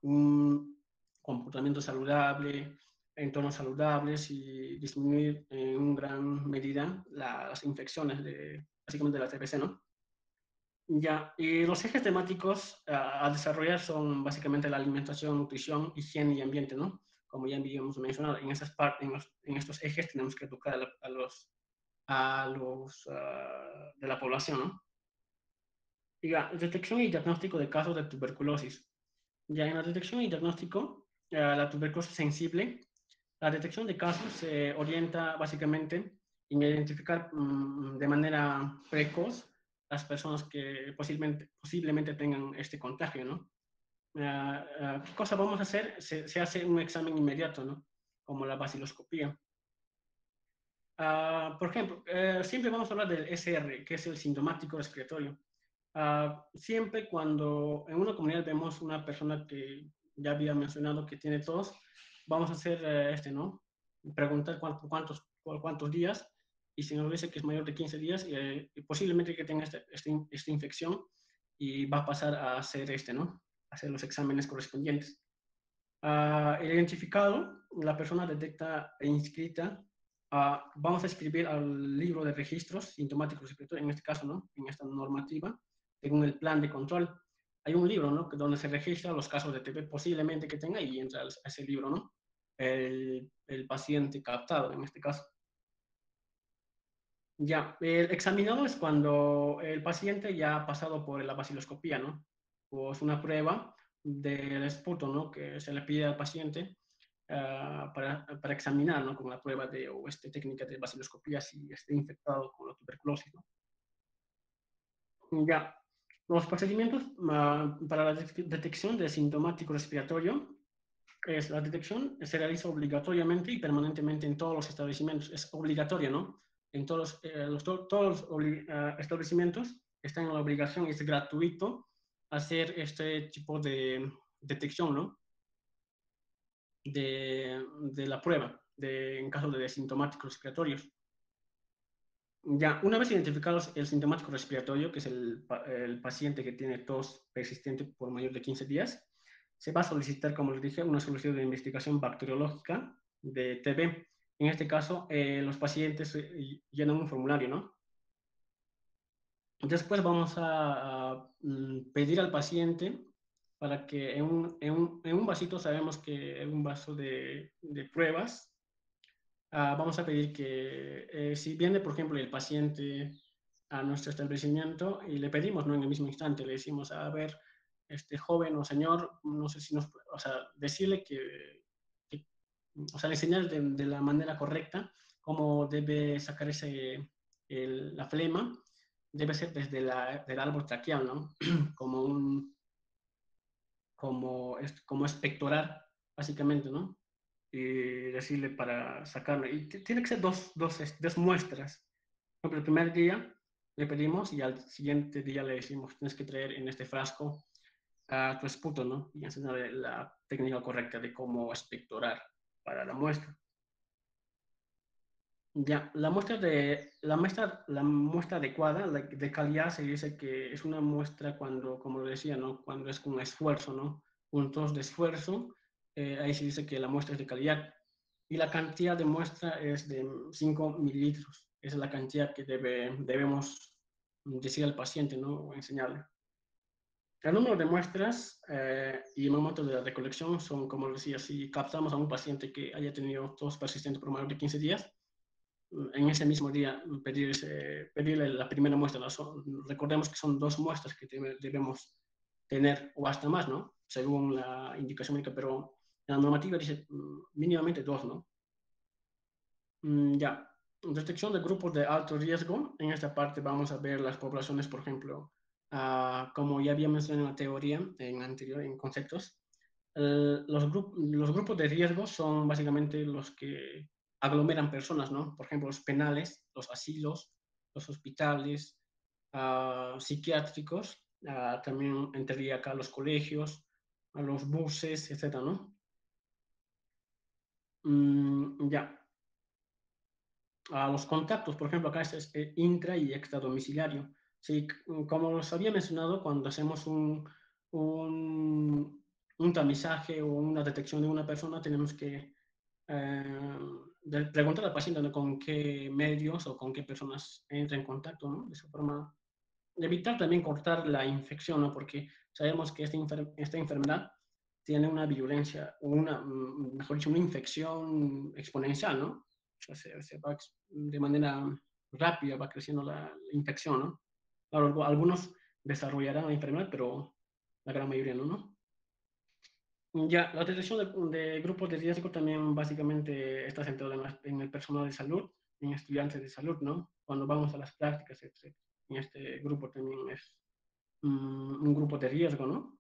un comportamiento saludable, entornos saludables y disminuir en gran medida las infecciones, básicamente de la TBC, ¿no? Ya, y los ejes temáticos a desarrollar son básicamente la alimentación, nutrición, higiene y ambiente, ¿no? Como ya habíamos mencionado, en estos ejes tenemos que educar a los de la población, ¿no? Ya, detección y diagnóstico de casos de tuberculosis. Ya en la detección y diagnóstico, la tuberculosis sensible, la detección de casos se orienta básicamente en identificar de manera precoz las personas que posiblemente tengan este contagio, ¿no? ¿Qué cosa vamos a hacer? Se hace un examen inmediato, ¿no? Como la baciloscopía. Por ejemplo, siempre vamos a hablar del SR, que es el sintomático respiratorio. Siempre cuando en una comunidad vemos una persona que ya había mencionado que tiene tos, vamos a hacer ¿no? Preguntar cuántos días, y si nos dice que es mayor de 15 días, posiblemente que tenga esta infección y va a pasar a hacer ¿no? Hacer los exámenes correspondientes. El identificado, la persona detecta e inscrita, vamos a escribir al libro de registros sintomáticos respiratorios, en este caso, ¿no? En esta normativa, según el plan de control. Hay un libro, ¿no? Donde se registran los casos de TB posiblemente que tenga y entra a ese libro, ¿no? el paciente captado en este caso. Ya, el examinado es cuando el paciente ya ha pasado por la vaciloscopía, ¿no? Pues una prueba del esputo, ¿no? Que se le pide al paciente para examinar, ¿no? Con la prueba de, o técnica de vaciloscopía si está infectado con la tuberculosis, ¿no? Ya, los procedimientos para la detección de sintomático respiratorio es la detección se realiza obligatoriamente y permanentemente en todos los establecimientos. Es obligatorio, ¿no? En todos los establecimientos están en la obligación, es gratuito hacer este tipo de detección, ¿no? De la prueba en caso de sintomáticos respiratorios. Ya, una vez identificados el sintomático respiratorio, que es el paciente que tiene tos persistente por mayor de 15 días, se va a solicitar, como les dije, una solicitud de investigación bacteriológica de TB. En este caso, los pacientes llenan un formulario, ¿no? Después vamos a pedir al paciente para que en un vasito, sabemos que es un vaso de pruebas, vamos a pedir que si viene, por ejemplo, el paciente a nuestro establecimiento y le pedimos, ¿no? En el mismo instante, le decimos, a ver, este joven o señor, no sé si nos, o sea, decirle o sea, enseñar de la manera correcta cómo debe sacar la flema, debe ser desde del árbol traqueal, ¿no? Como como expectorar, básicamente, ¿no? Y decirle para sacarlo. Y tiene que ser dos muestras. Por ejemplo, el primer día le pedimos y al siguiente día le decimos, tienes que traer en este frasco a tu esputo, ¿no? Y enseñarle la técnica correcta de cómo expectorar para la muestra. Ya, la muestra adecuada, de calidad, se dice que es una muestra cuando, como lo decía, ¿no? Cuando es con esfuerzo, ¿no? Puntos de esfuerzo, ahí se dice que la muestra es de calidad. Y la cantidad de muestra es de 5 mililitros. Esa es la cantidad que debemos decir al paciente, ¿no? O enseñarle. El número de muestras y el momento de la recolección son, como decía, si captamos a un paciente que haya tenido tos persistente por más de 15 días, en ese mismo día pedirle la primera muestra. Recordemos que son 2 muestras que debemos tener, o hasta más, ¿no? Según la indicación médica, pero la normativa dice mínimamente 2, ¿no? Ya. Detección de grupos de alto riesgo. En esta parte vamos a ver las poblaciones, por ejemplo, como ya había mencionado en la teoría, en conceptos, los grupos de riesgo son básicamente los que aglomeran personas, ¿no? Por ejemplo, los penales, los asilos, los hospitales, psiquiátricos, también entraría acá los colegios, a los buses, etcétera, ¿no? Ya. A los contactos, por ejemplo, acá es intra y extradomiciliario. Sí, como los había mencionado, cuando hacemos un tamizaje o una detección de una persona, tenemos que preguntar al paciente, ¿no? Con qué medios o con qué personas entra en contacto, ¿no? De esa forma, evitar también cortar la infección, ¿no? Porque sabemos que esta enfermedad tiene una virulencia, mejor dicho, una infección exponencial, ¿no? O sea, se va de manera rápida, va creciendo la infección, ¿no? Claro, algunos desarrollarán la enfermedad, pero la gran mayoría no, ¿no? Ya, la detección de grupos de riesgo también básicamente está centrada en el personal de salud, en estudiantes de salud, ¿no? Cuando vamos a las prácticas, etc. En este grupo también es un grupo de riesgo, ¿no?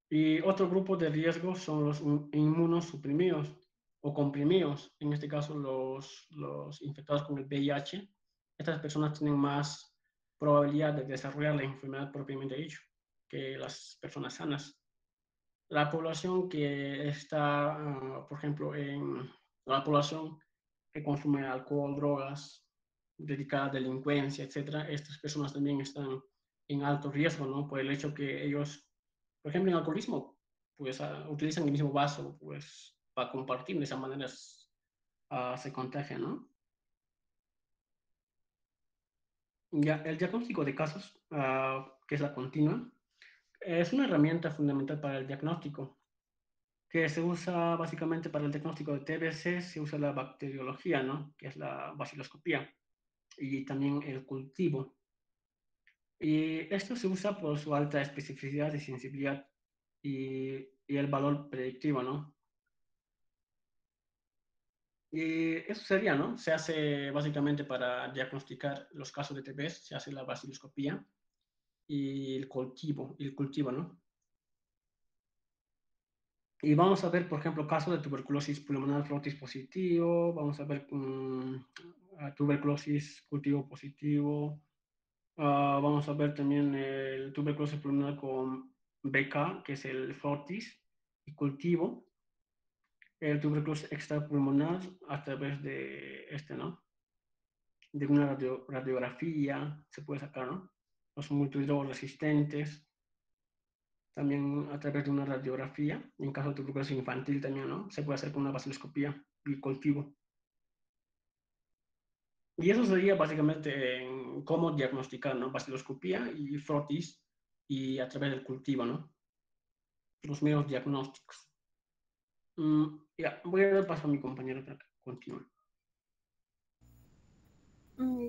Y otro grupo de riesgo son los inmunosuprimidos o comprimidos, en este caso los infectados con el VIH. Estas personas tienen más probabilidad de desarrollar la enfermedad propiamente dicho que las personas sanas. La población que está, por ejemplo, en la población que consume alcohol, drogas, dedicada a delincuencia, etcétera, estas personas también están en alto riesgo, ¿no? Por el hecho que ellos, por ejemplo, en alcoholismo, pues utilizan el mismo vaso, pues, para compartir, de esa manera se contagian, ¿no? Ya, el diagnóstico de casos, que es la continua, es una herramienta fundamental para el diagnóstico. que se usa básicamente para el diagnóstico de TBC, se usa la bacteriología, ¿no? Que es la baciloscopía, y también el cultivo. Y esto se usa por su alta especificidad y sensibilidad y el valor predictivo, ¿no? Y eso sería, ¿no? Se hace básicamente para diagnosticar los casos de TBS, se hace la baciloscopía y el cultivo, ¿no? Y vamos a ver, por ejemplo, casos de tuberculosis pulmonar frotis positivo, vamos a ver tuberculosis cultivo positivo, vamos a ver también el tuberculosis pulmonar con BK, que es el frotis y cultivo, el tuberculosis extrapulmonar a través de ¿no? De una radiografía se puede sacar, ¿no? Los multidrogresistentes, también a través de una radiografía, en caso de tuberculosis infantil también, ¿no? Se puede hacer con una baciloscopía y cultivo. Y eso sería básicamente cómo diagnosticar, ¿no? Baciloscopía y frotis y a través del cultivo, ¿no? Los medios diagnósticos. Ya, voy a dar paso a mi compañero para que continúe.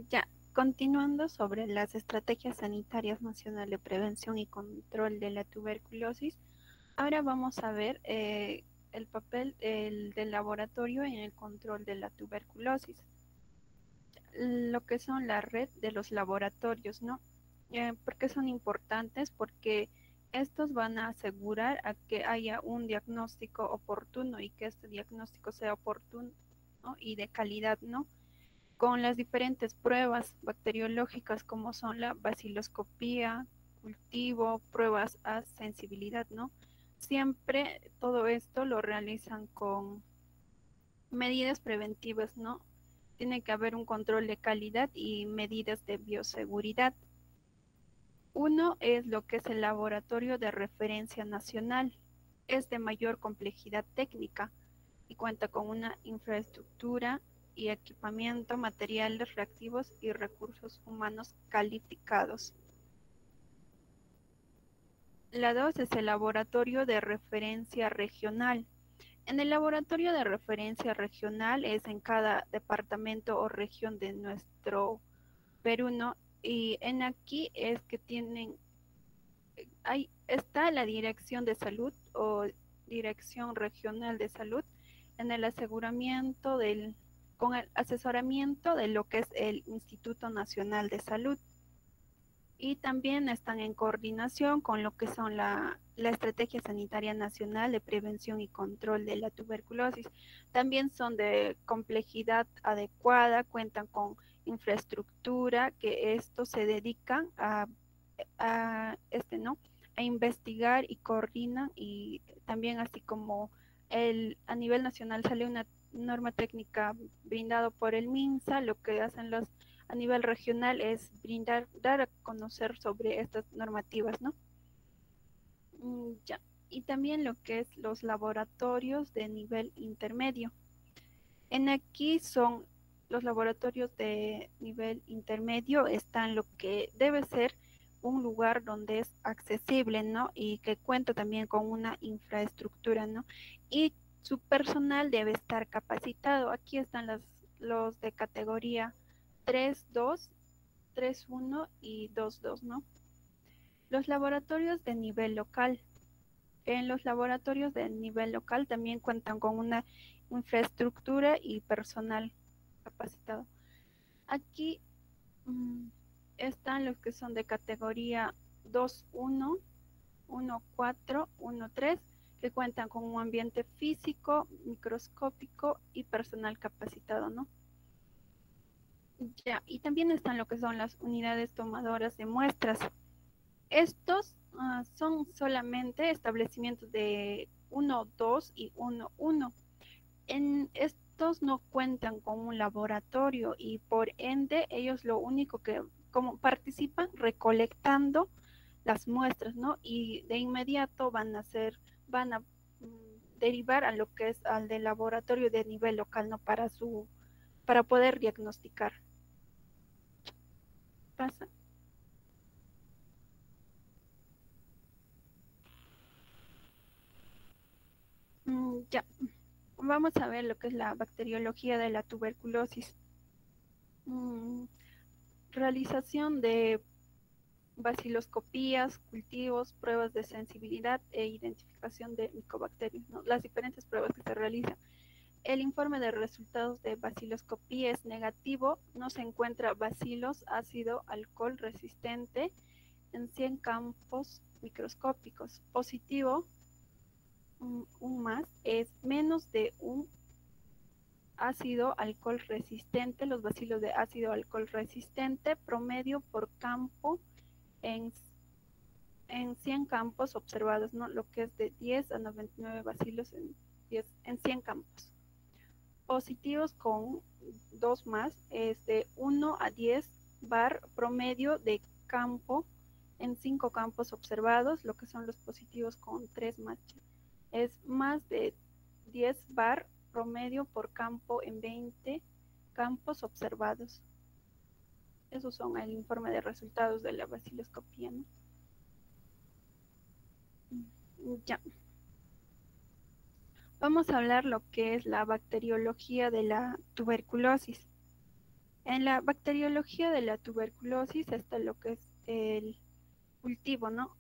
Ya, continuando sobre las estrategias sanitarias nacionales de prevención y control de la tuberculosis, ahora vamos a ver el papel del laboratorio en el control de la tuberculosis. Lo que son la red de los laboratorios, ¿no? ¿Por qué son importantes? Porque estos van a asegurar a que haya un diagnóstico oportuno y que este diagnóstico sea oportuno, ¿no? Y de calidad, ¿no? Con las diferentes pruebas bacteriológicas como son la baciloscopía, cultivo, pruebas a sensibilidad, ¿no? Siempre todo esto lo realizan con medidas preventivas, ¿no? Tiene que haber un control de calidad y medidas de bioseguridad. Uno es lo que es el laboratorio de referencia nacional. Es de mayor complejidad técnica y cuenta con una infraestructura y equipamiento, materiales reactivos y recursos humanos calificados. La 2 es el laboratorio de referencia regional. En el laboratorio de referencia regional es en cada departamento o región de nuestro Perú, ¿no? Y en aquí es que tienen, ahí está la dirección de salud o dirección regional de salud en el aseguramiento con el asesoramiento de lo que es el Instituto Nacional de Salud. Y también están en coordinación con lo que son la Estrategia Sanitaria Nacional de Prevención y Control de la Tuberculosis. También son de complejidad adecuada, cuentan con infraestructura, que esto se dedican ¿no? A investigar y coordinan, y también así como a nivel nacional sale una norma técnica brindado por el MINSA, lo que hacen los a nivel regional es dar a conocer sobre estas normativas, ¿no? Ya. Y también lo que es los laboratorios de nivel intermedio. En aquí son los laboratorios de nivel intermedio, están lo que debe ser un lugar donde es accesible, ¿no? Y que cuenta también con una infraestructura, ¿no? Y su personal debe estar capacitado. Aquí están los de categoría 3.2, 3.1 y 2.2, ¿no? Los laboratorios de nivel local. En los laboratorios de nivel local también cuentan con una infraestructura y personal capacitado. Aquí están los que son de categoría 2.1, 1.4, 1.3, que cuentan con un ambiente físico, microscópico y personal capacitado, ¿no? Ya, y también están lo que son las unidades tomadoras de muestras. Estos son solamente establecimientos de 1, 2 y 1, 1. En estos no cuentan con un laboratorio y por ende ellos lo único que como participan recolectando las muestras, ¿no? Y de inmediato van a derivar a lo que es al del laboratorio de nivel local, ¿no? Para poder diagnosticar. Pasa. Ya, vamos a ver lo que es la bacteriología de la tuberculosis. Realización de baciloscopías, cultivos, pruebas de sensibilidad e identificación de micobacterias, ¿no? Las diferentes pruebas que se realizan. El informe de resultados de baciloscopía es negativo, no se encuentra bacilos ácido alcohol resistente en 100 campos microscópicos. Positivo, un más, es menos de un ácido alcohol resistente, los bacilos de ácido alcohol resistente, promedio por campo en 100 campos observados, ¿no? Lo que es de 10 a 99 bacilos en 100 campos. Positivos con 2 más es de 1 a 10 bar promedio de campo en 5 campos observados, lo que son los positivos con 3 más. Es más de 10 bar promedio por campo en 20 campos observados. Esos son el informe de resultados de la baciloscopía, ¿no? Ya. Vamos a hablar lo que es la bacteriología de la tuberculosis. En la bacteriología de la tuberculosis está lo que es el cultivo, ¿no?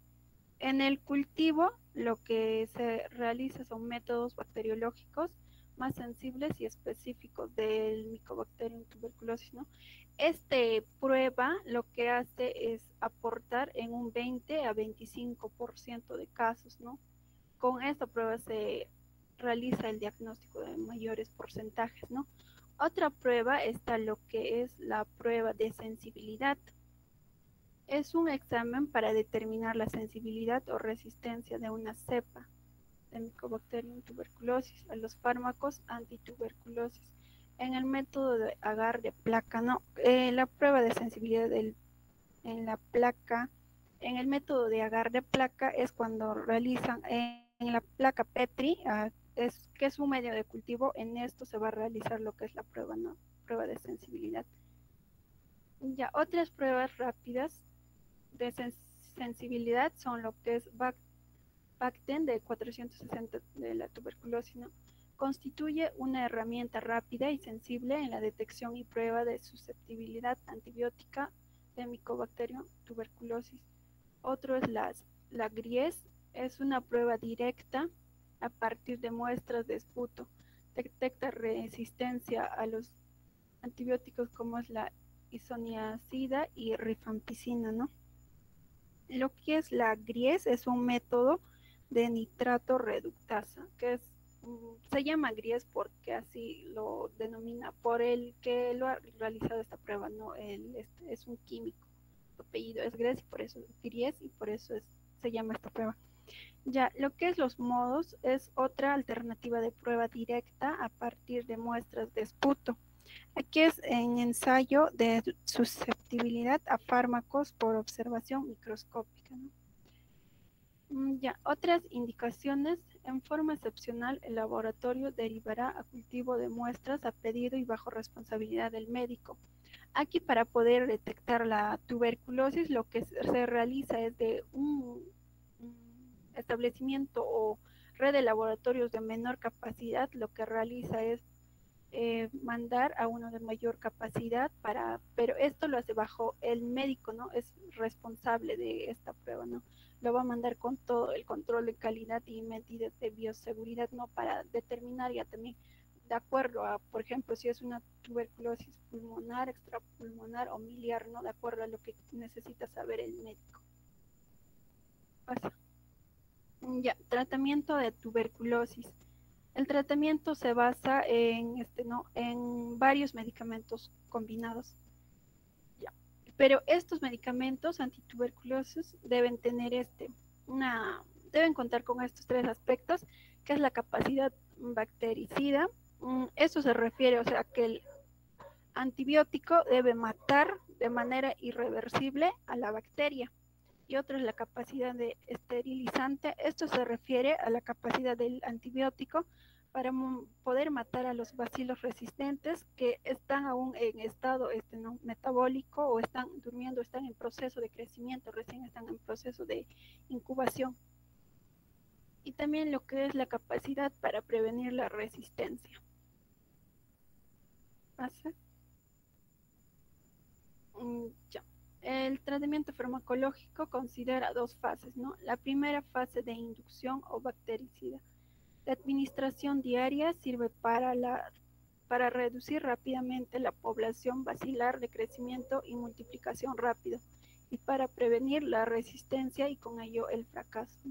En el cultivo lo que se realiza son métodos bacteriológicos más sensibles y específicos del Mycobacterium tuberculosis, ¿no? Este prueba lo que hace es aportar en un 20 a 25% de casos, ¿no? Con esta prueba se realiza el diagnóstico de mayores porcentajes, ¿no? Otra prueba está lo que es la prueba de sensibilidad. Es un examen para determinar la sensibilidad o resistencia de una cepa de Mycobacterium tuberculosis a los fármacos antituberculosis en el método de agar de placa, ¿no? La prueba de sensibilidad en la placa, en el método de agar de placa es cuando realizan en la placa Petri, que es un medio de cultivo. En esto se va a realizar lo que es la prueba, ¿no? Prueba de sensibilidad. Ya, otras pruebas rápidas de sensibilidad son lo que es Bacten de 460 de la tuberculosis, ¿no? Constituye una herramienta rápida y sensible en la detección y prueba de susceptibilidad antibiótica de Mycobacterium tuberculosis. Otro es la GRIES, es una prueba directa a partir de muestras de esputo. Detecta resistencia a los antibióticos como es la isoniazida y rifampicina, ¿no? Lo que es la GRIES es un método de nitrato reductasa, que se llama GRIES porque así lo denomina por el que lo ha realizado esta prueba, ¿no? Es un químico, su apellido es GRIES y por eso es GRIES y por eso se llama esta prueba. Ya, lo que es los modos es otra alternativa de prueba directa a partir de muestras de esputo. Aquí es en ensayo de susceptibilidad a fármacos por observación microscópica, ¿no? Ya, otras indicaciones. En forma excepcional, el laboratorio derivará a cultivo de muestras a pedido y bajo responsabilidad del médico. Aquí, para poder detectar la tuberculosis, lo que se realiza es de un establecimiento o red de laboratorios de menor capacidad, lo que realiza es mandar a uno de mayor capacidad pero esto lo hace bajo el médico, ¿no? Es responsable de esta prueba, ¿no? Lo va a mandar con todo el control de calidad y medidas de bioseguridad, ¿no? Para determinar ya también, de acuerdo a, por ejemplo, si es una tuberculosis pulmonar, extrapulmonar o miliar, ¿no? De acuerdo a lo que necesita saber el médico. Pasa. Ya, tratamiento de tuberculosis. El tratamiento se basa en varios medicamentos combinados. Ya. Pero estos medicamentos antituberculosos deben tener deben contar con estos 3 aspectos, que es la capacidad bactericida. Eso se refiere, o sea, que el antibiótico debe matar de manera irreversible a la bacteria. Y otro es la capacidad de esterilizante. Esto se refiere a la capacidad del antibiótico para poder matar a los bacilos resistentes que están aún en estado ¿no? metabólico o están durmiendo, están en proceso de crecimiento, recién están en proceso de incubación. y también lo que es la capacidad para prevenir la resistencia. ¿Pasa? Ya. El tratamiento farmacológico considera dos fases, ¿no? La primera fase de inducción o bactericida. La administración diaria sirve para reducir rápidamente la población bacilar de crecimiento y multiplicación rápido y para prevenir la resistencia y con ello el fracaso.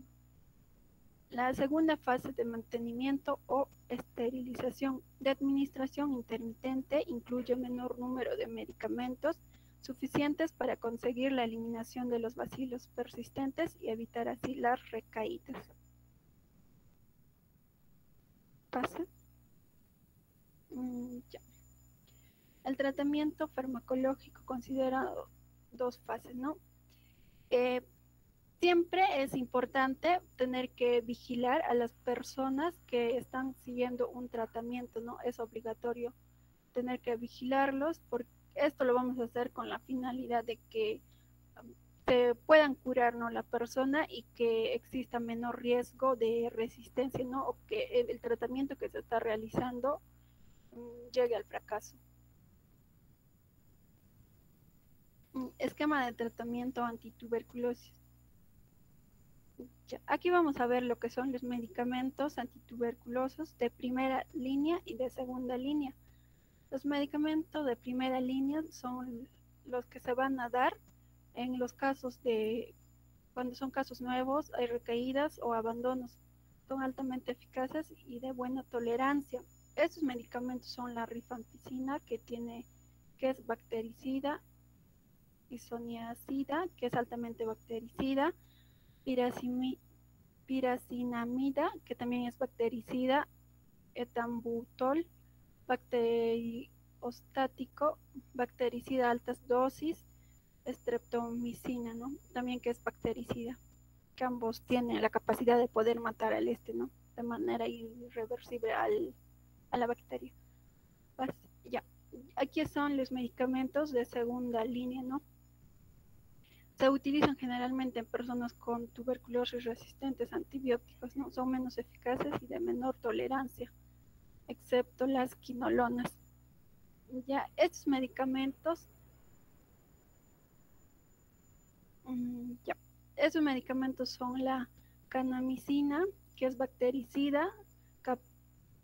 La segunda fase de mantenimiento o esterilización de administración intermitente incluye menor número de medicamentos suficientes para conseguir la eliminación de los bacilos persistentes y evitar así las recaídas. ¿Pasa? Ya. El tratamiento farmacológico considera dos fases, ¿no? Siempre es importante tener que vigilar a las personas que están siguiendo un tratamiento, ¿no? Es obligatorio tener que vigilarlos, porque esto lo vamos a hacer con la finalidad de que se puedan curar, ¿no? La persona y que exista menor riesgo de resistencia, ¿no? O que el tratamiento que se está realizando llegue al fracaso. Esquema de tratamiento antituberculosis. Aquí vamos a ver lo que son los medicamentos antituberculosos de primera línea y de segunda línea. Los medicamentos de primera línea son los que se van a dar en los casos de cuando son casos nuevos, hay recaídas o abandonos. Son altamente eficaces y de buena tolerancia. Estos medicamentos son la rifampicina, que es bactericida, isoniazida, que es altamente bactericida, piracinamida, que también es bactericida, etambutol, bacteriostático, bactericida a altas dosis, streptomicina, ¿no? También que es bactericida, que ambos tienen la capacidad de poder matar al ¿no? De manera irreversible a la bacteria. Pues, ya. Aquí son los medicamentos de segunda línea, ¿no? Se utilizan generalmente en personas con tuberculosis resistentes a antibióticos, ¿no? Son menos eficaces y de menor tolerancia, excepto las quinolonas. Ya, estos medicamentos, esos medicamentos son la kanamicina, que es bactericida,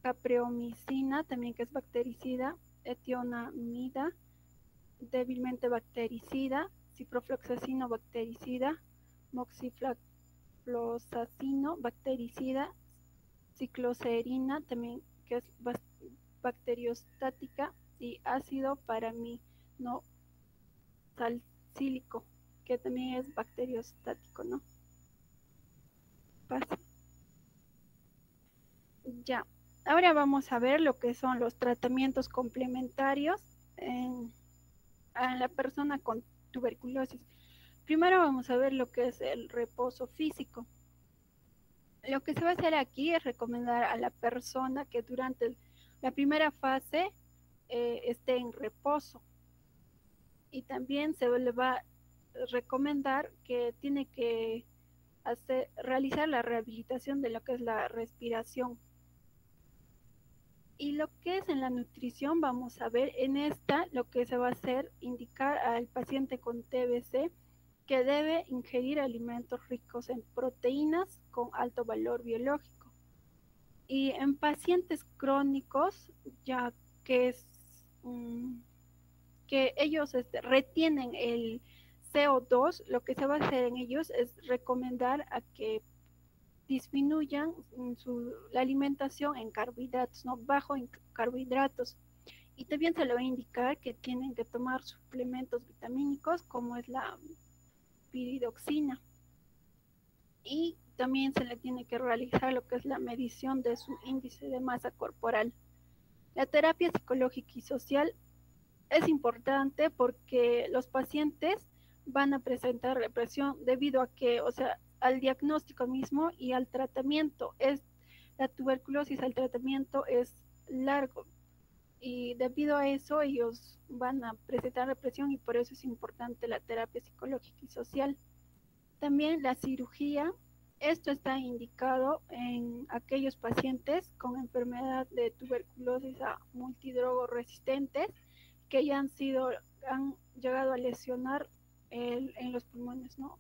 capreomicina, también que es bactericida, etionamida, débilmente bactericida, ciprofloxacino bactericida, moxifloxacino bactericida, cicloserina también que es bacteriostática y ácido paramino salicílico que también es bacteriostático, ¿no? Pasa. Ya, ahora vamos a ver lo que son los tratamientos complementarios a la persona con tuberculosis. Primero vamos a ver lo que es el reposo físico. Lo que se va a hacer aquí es recomendar a la persona que durante la primera fase esté en reposo. Y también se le va a recomendar que tiene que realizar la rehabilitación de lo que es la respiración. Y lo que es en la nutrición, vamos a ver en esta lo que se va a hacer, indicar al paciente con TBC que debe ingerir alimentos ricos en proteínas con alto valor biológico. Y en pacientes crónicos, ya que es que ellos retienen el CO2, lo que se va a hacer en ellos es recomendar a que disminuyan la alimentación en carbohidratos, ¿no? Bajo en carbohidratos. Y también se le va a indicar que tienen que tomar suplementos vitamínicos como es la piridoxina. Y también se le tiene que realizar lo que es la medición de su índice de masa corporal. La terapia psicológica y social es importante porque los pacientes van a presentar represión debido a que, o sea, al diagnóstico mismo y al tratamiento. La tuberculosis, el tratamiento es largo y debido a eso ellos van a presentar represión y por eso es importante la terapia psicológica y social. También la cirugía Esto está indicado en aquellos pacientes con enfermedad de tuberculosis a multidrogoresistentes que ya han llegado a lesionar en los pulmones, ¿no?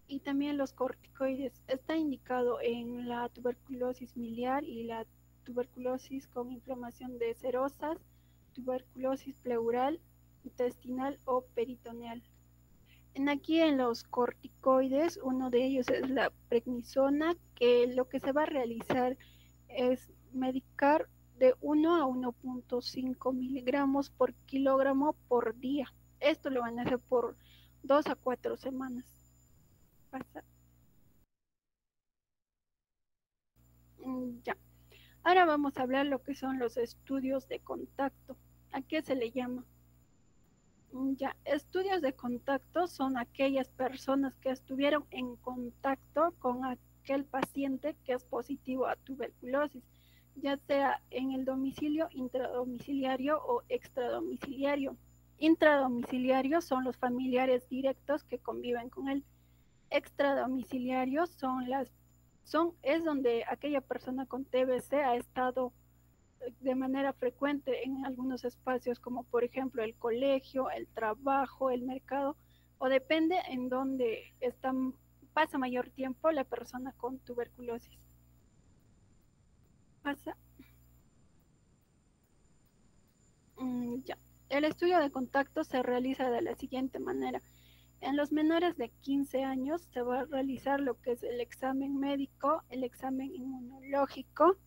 Y también los corticoides. Está indicado en la tuberculosis miliar y la tuberculosis con inflamación de serosas, tuberculosis pleural, intestinal o peritoneal. Aquí en los corticoides, uno de ellos es la prednisona, que lo que se va a realizar es medicar de 1 a 1.5 miligramos por kilogramo por día. Esto lo van a hacer por 2 a 4 semanas. Pasa. Ya. Ahora vamos a hablar lo que son los estudios de contacto. ¿A qué se le llama? Ya, estudios de contacto son aquellas personas que estuvieron en contacto con aquel paciente que es positivo a tuberculosis, ya sea en el domicilio intradomiciliario o extradomiciliario. Intradomiciliarios son los familiares directos que conviven con él. Extradomiciliarios es donde aquella persona con TBC ha estado de manera frecuente en algunos espacios, como por ejemplo el colegio, el trabajo, el mercado, o depende en donde pasa mayor tiempo la persona con tuberculosis. Pasa. Ya. El estudio de contacto se realiza de la siguiente manera. En los menores de 15 años se va a realizar lo que es el examen médico, el examen inmunológico,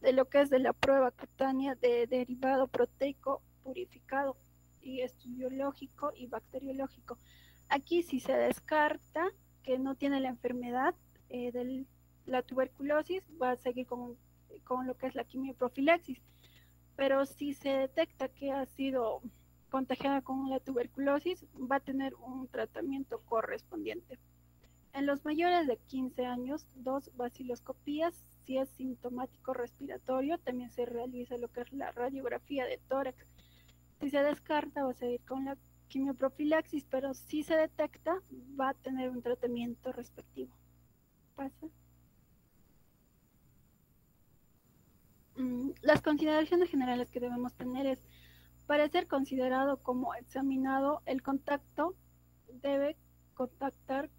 de lo que es de la prueba cutánea de derivado proteico purificado y estudiológico y bacteriológico. Aquí si se descarta que no tiene la enfermedad de la tuberculosis, va a seguir con lo que es la quimioprofilaxis. Pero si se detecta que ha sido contagiada con la tuberculosis, va a tener un tratamiento correspondiente. En los mayores de 15 años, 2 vaciloscopías. Si es sintomático respiratorio, también se realiza lo que es la radiografía de tórax. Si se descarta, va a seguir con la quimioprofilaxis, pero si se detecta, va a tener un tratamiento respectivo. Pasa. Las consideraciones generales que debemos tener es, para ser considerado como examinado, el contacto debe contar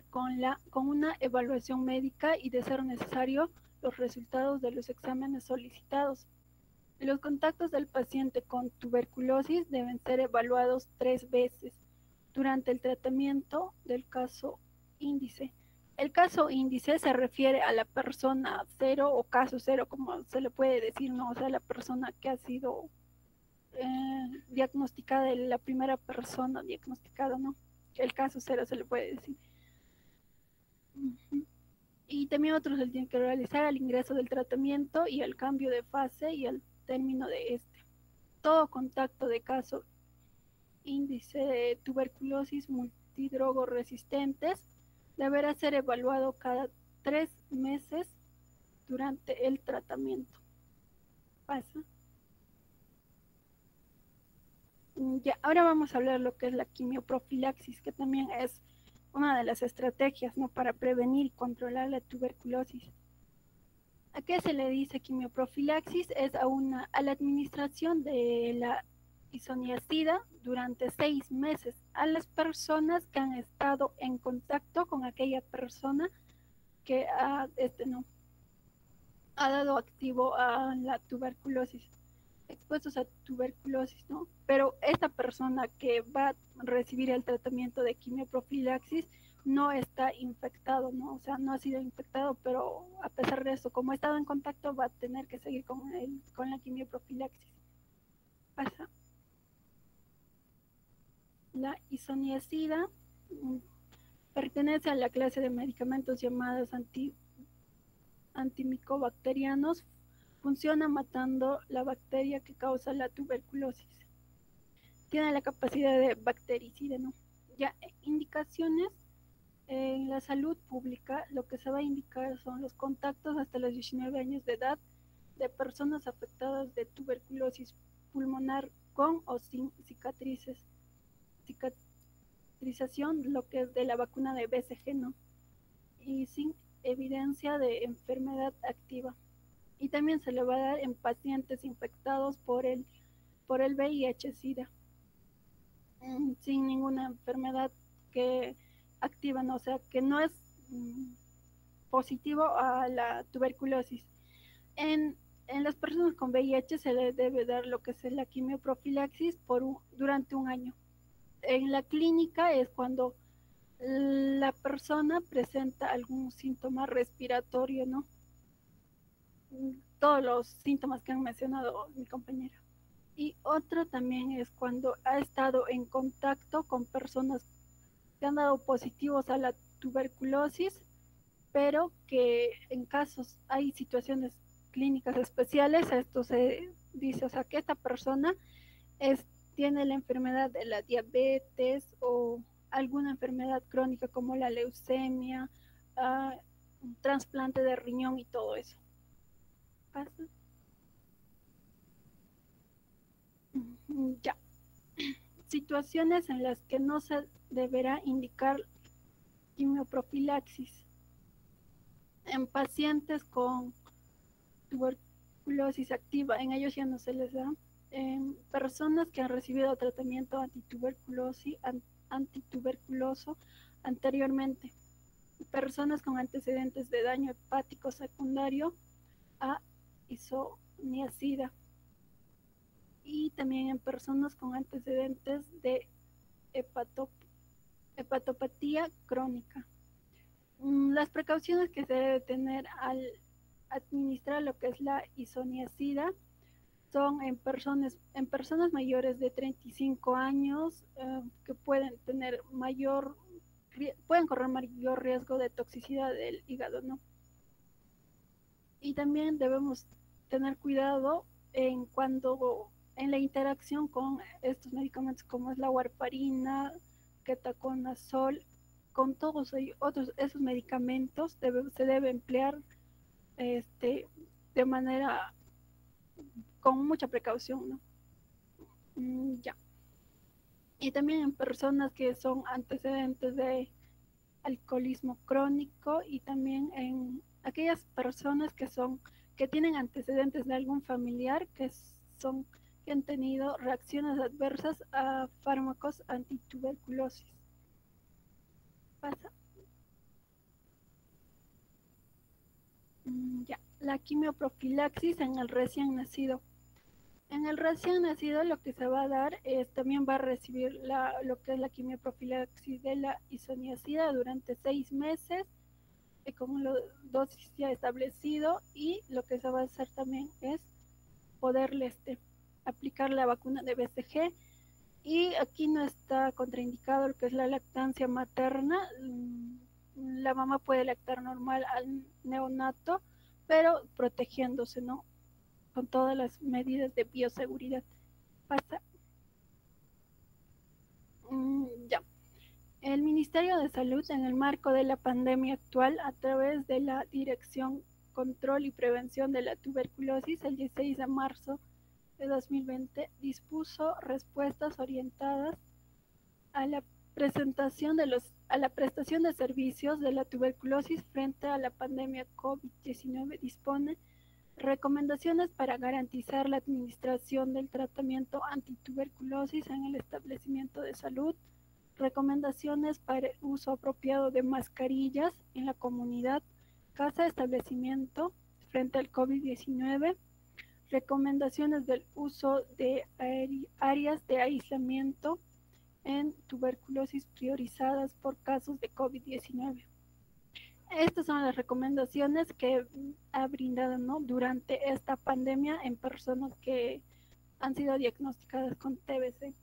con una evaluación médica y, de ser necesario, los resultados de los exámenes solicitados. Los contactos del paciente con tuberculosis deben ser evaluados 3 veces durante el tratamiento del caso índice. El caso índice se refiere a la persona cero o caso cero, como se le puede decir, ¿no? O sea, la persona que ha sido diagnosticada, la primera persona diagnosticada, ¿no? El caso cero se le puede decir. Y también otros se tienen que realizar al ingreso del tratamiento y al cambio de fase y al término de este. Todo contacto de caso índice de tuberculosis multidrogoresistentes deberá ser evaluado cada 3 meses durante el tratamiento. Pasa. Ya, ahora vamos a hablar lo que es la quimioprofilaxis, que también es una de las estrategias, ¿no?, para prevenir y controlar la tuberculosis. ¿A qué se le dice quimioprofilaxis? Es a la administración de la isoniazida durante 6 meses a las personas que han estado en contacto con aquella persona que ha dado activo a la tuberculosis, expuestos a tuberculosis, ¿no? Pero esta persona que va a recibir el tratamiento de quimioprofilaxis no está infectado, ¿no? O sea, no ha sido infectado, pero a pesar de eso, como ha estado en contacto, va a tener que seguir con la quimioprofilaxis. Pasa. La isoniazida pertenece a la clase de medicamentos llamados antimicobacterianos. Funciona matando la bacteria que causa la tuberculosis. Tiene la capacidad de bactericida, ¿no? Ya, indicaciones en la salud pública, lo que se va a indicar son los contactos hasta los 19 años de edad de personas afectadas de tuberculosis pulmonar con o sin cicatrices administración lo que es de la vacuna de BCG, ¿no? Y sin evidencia de enfermedad activa. Y también se le va a dar en pacientes infectados por el VIH-Sida, sin ninguna enfermedad que activa, ¿no? O sea, que no es positivo a la tuberculosis. En las personas con VIH se le debe dar lo que es la quimioprofilaxis durante un año. En la clínica es cuando la persona presenta algún síntoma respiratorio, ¿no? Todos los síntomas que han mencionado mi compañera. Y otro también es cuando ha estado en contacto con personas que han dado positivos a la tuberculosis, pero que en casos hay situaciones clínicas especiales, esto se dice, o sea, que esta persona tiene la enfermedad de la diabetes o alguna enfermedad crónica como la leucemia, un trasplante de riñón y todo eso. ¿Pasa? Ya. Situaciones en las que no se deberá indicar quimioprofilaxis. En pacientes con tuberculosis activa, en ellos ya no se les da. En personas que han recibido tratamiento antituberculoso anteriormente. Personas con antecedentes de daño hepático secundario a isoniazida. Y también en personas con antecedentes de hepatopatía crónica. Las precauciones que se debe tener al administrar lo que es la isoniazida son en personas mayores de 35 años que pueden correr mayor riesgo de toxicidad del hígado, ¿no? Y también debemos tener cuidado en la interacción con estos medicamentos como es la warfarina, ketoconazol, con todos esos medicamentos se debe emplear de manera con mucha precaución, ¿no? Ya. Y también en personas que son antecedentes de alcoholismo crónico y también en aquellas personas que tienen antecedentes de algún familiar que han tenido reacciones adversas a fármacos antituberculosis. Pasa. Ya. La quimioprofilaxis en el recién nacido. En el recién nacido lo que se va a dar también va a recibir lo que es la quimioprofilaxis de la isoniazida durante 6 meses con la dosis ya establecido, y lo que se va a hacer también es poderle aplicar la vacuna de BCG, y aquí no está contraindicado lo que es la lactancia materna. La mamá puede lactar normal al neonato, pero protegiéndose, ¿no? Con todas las medidas de bioseguridad. Pasa. Ya. El Ministerio de Salud, en el marco de la pandemia actual, a través de la Dirección Control y Prevención de la Tuberculosis, el 16 de marzo de 2020, dispuso respuestas orientadas a la prestación de servicios de la tuberculosis frente a la pandemia COVID-19. Dispone recomendaciones para garantizar la administración del tratamiento antituberculosis en el establecimiento de salud, recomendaciones para el uso apropiado de mascarillas en la comunidad, casa, establecimiento frente al COVID-19, recomendaciones del uso de áreas de aislamiento en tuberculosis priorizadas por casos de COVID-19. Estas son las recomendaciones que ha brindado, ¿no?, durante esta pandemia en personas que han sido diagnosticadas con TBC.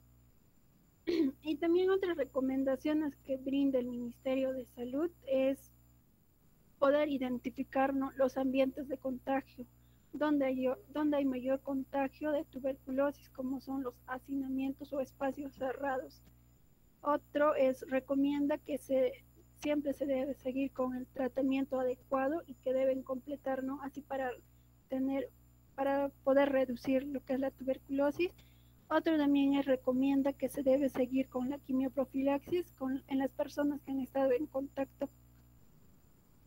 Y también otras recomendaciones que brinda el Ministerio de Salud es poder identificar, ¿no?, los ambientes de contagio, donde hay mayor contagio de tuberculosis, como son los hacinamientos o espacios cerrados. Otro recomienda que siempre se debe seguir con el tratamiento adecuado y que deben completar, así para poder reducir lo que es la tuberculosis. Otro también recomienda que se debe seguir con la quimioprofilaxis en las personas que han estado en contacto.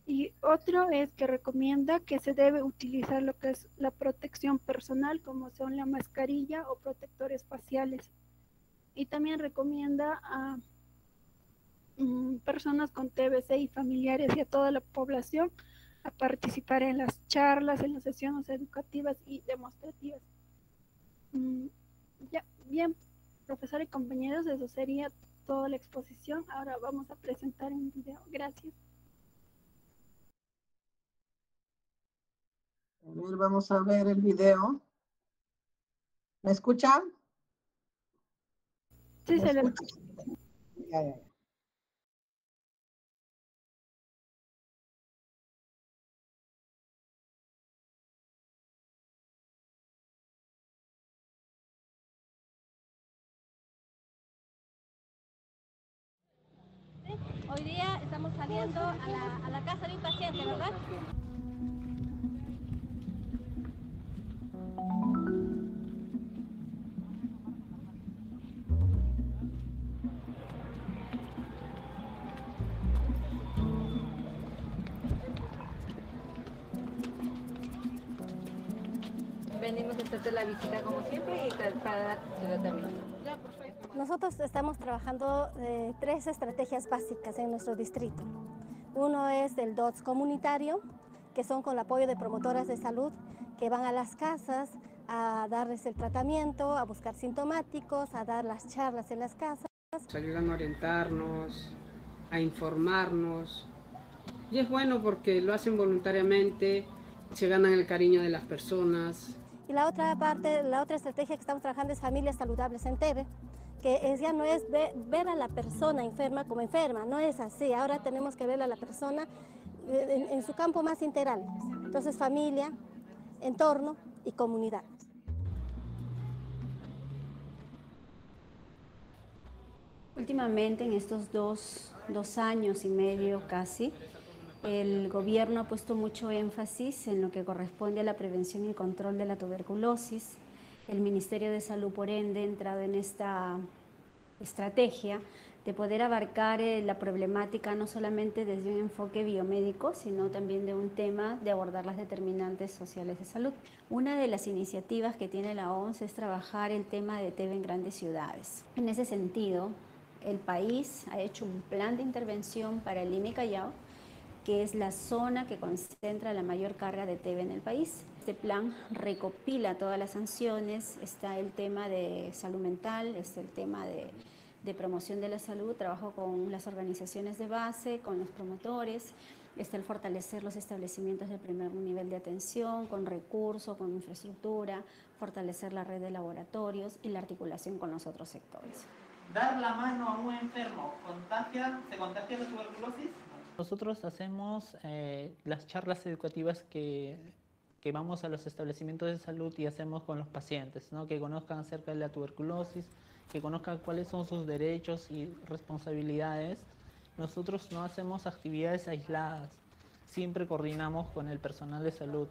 Y otro es que recomienda que se debe utilizar lo que es la protección personal, como son la mascarilla o protectores faciales. Y también recomienda a personas con TBC y familiares y a toda la población a participar en las charlas, en las sesiones educativas y demostrativas. Ya, bien, profesor y compañeros, eso sería toda la exposición. Ahora vamos a presentar un video. Gracias. A ver, vamos a ver el video. ¿Me escuchan? Sí, se le escucha. Ya. Hoy día estamos saliendo a la casa de un paciente, ¿verdad? Venimos a hacerte la visita como siempre y para dar tu tratamiento. Nosotros estamos trabajando 3 estrategias básicas en nuestro distrito. Uno es el DOTS comunitario, que son con el apoyo de promotoras de salud que van a las casas a darles el tratamiento, a buscar sintomáticos, a dar las charlas en las casas. Ayudan a orientarnos, a informarnos. Y es bueno porque lo hacen voluntariamente, se ganan el cariño de las personas. Y la otra parte, la otra estrategia que estamos trabajando es familias saludables en Tebe, que ya no es ver a la persona enferma como enferma, no es así. Ahora tenemos que ver a la persona en su campo más integral. Entonces, familia, entorno y comunidad. Últimamente, en estos dos años y medio casi, el gobierno ha puesto mucho énfasis en lo que corresponde a la prevención y control de la tuberculosis. El Ministerio de Salud, por ende, ha entrado en esta estrategia de poder abarcar la problemática no solamente desde un enfoque biomédico, sino también de un tema de abordar las determinantes sociales de salud. Una de las iniciativas que tiene la OMS es trabajar el tema de TB en grandes ciudades. En ese sentido, el país ha hecho un plan de intervención para el Lima y Callao, que es la zona que concentra la mayor carga de TB en el país. Este plan recopila todas las sanciones, está el tema de salud mental, está el tema de promoción de la salud, trabajo con las organizaciones de base, con los promotores, está el fortalecer los establecimientos de primer nivel de atención, con recursos, con infraestructura, fortalecer la red de laboratorios y la articulación con los otros sectores. ¿Dar la mano a un enfermo se contagia de tuberculosis? Nosotros hacemos las charlas educativas que vamos a los establecimientos de salud y hacemos con los pacientes, ¿no? Que conozcan acerca de la tuberculosis, que conozcan cuáles son sus derechos y responsabilidades. Nosotros no hacemos actividades aisladas, siempre coordinamos con el personal de salud.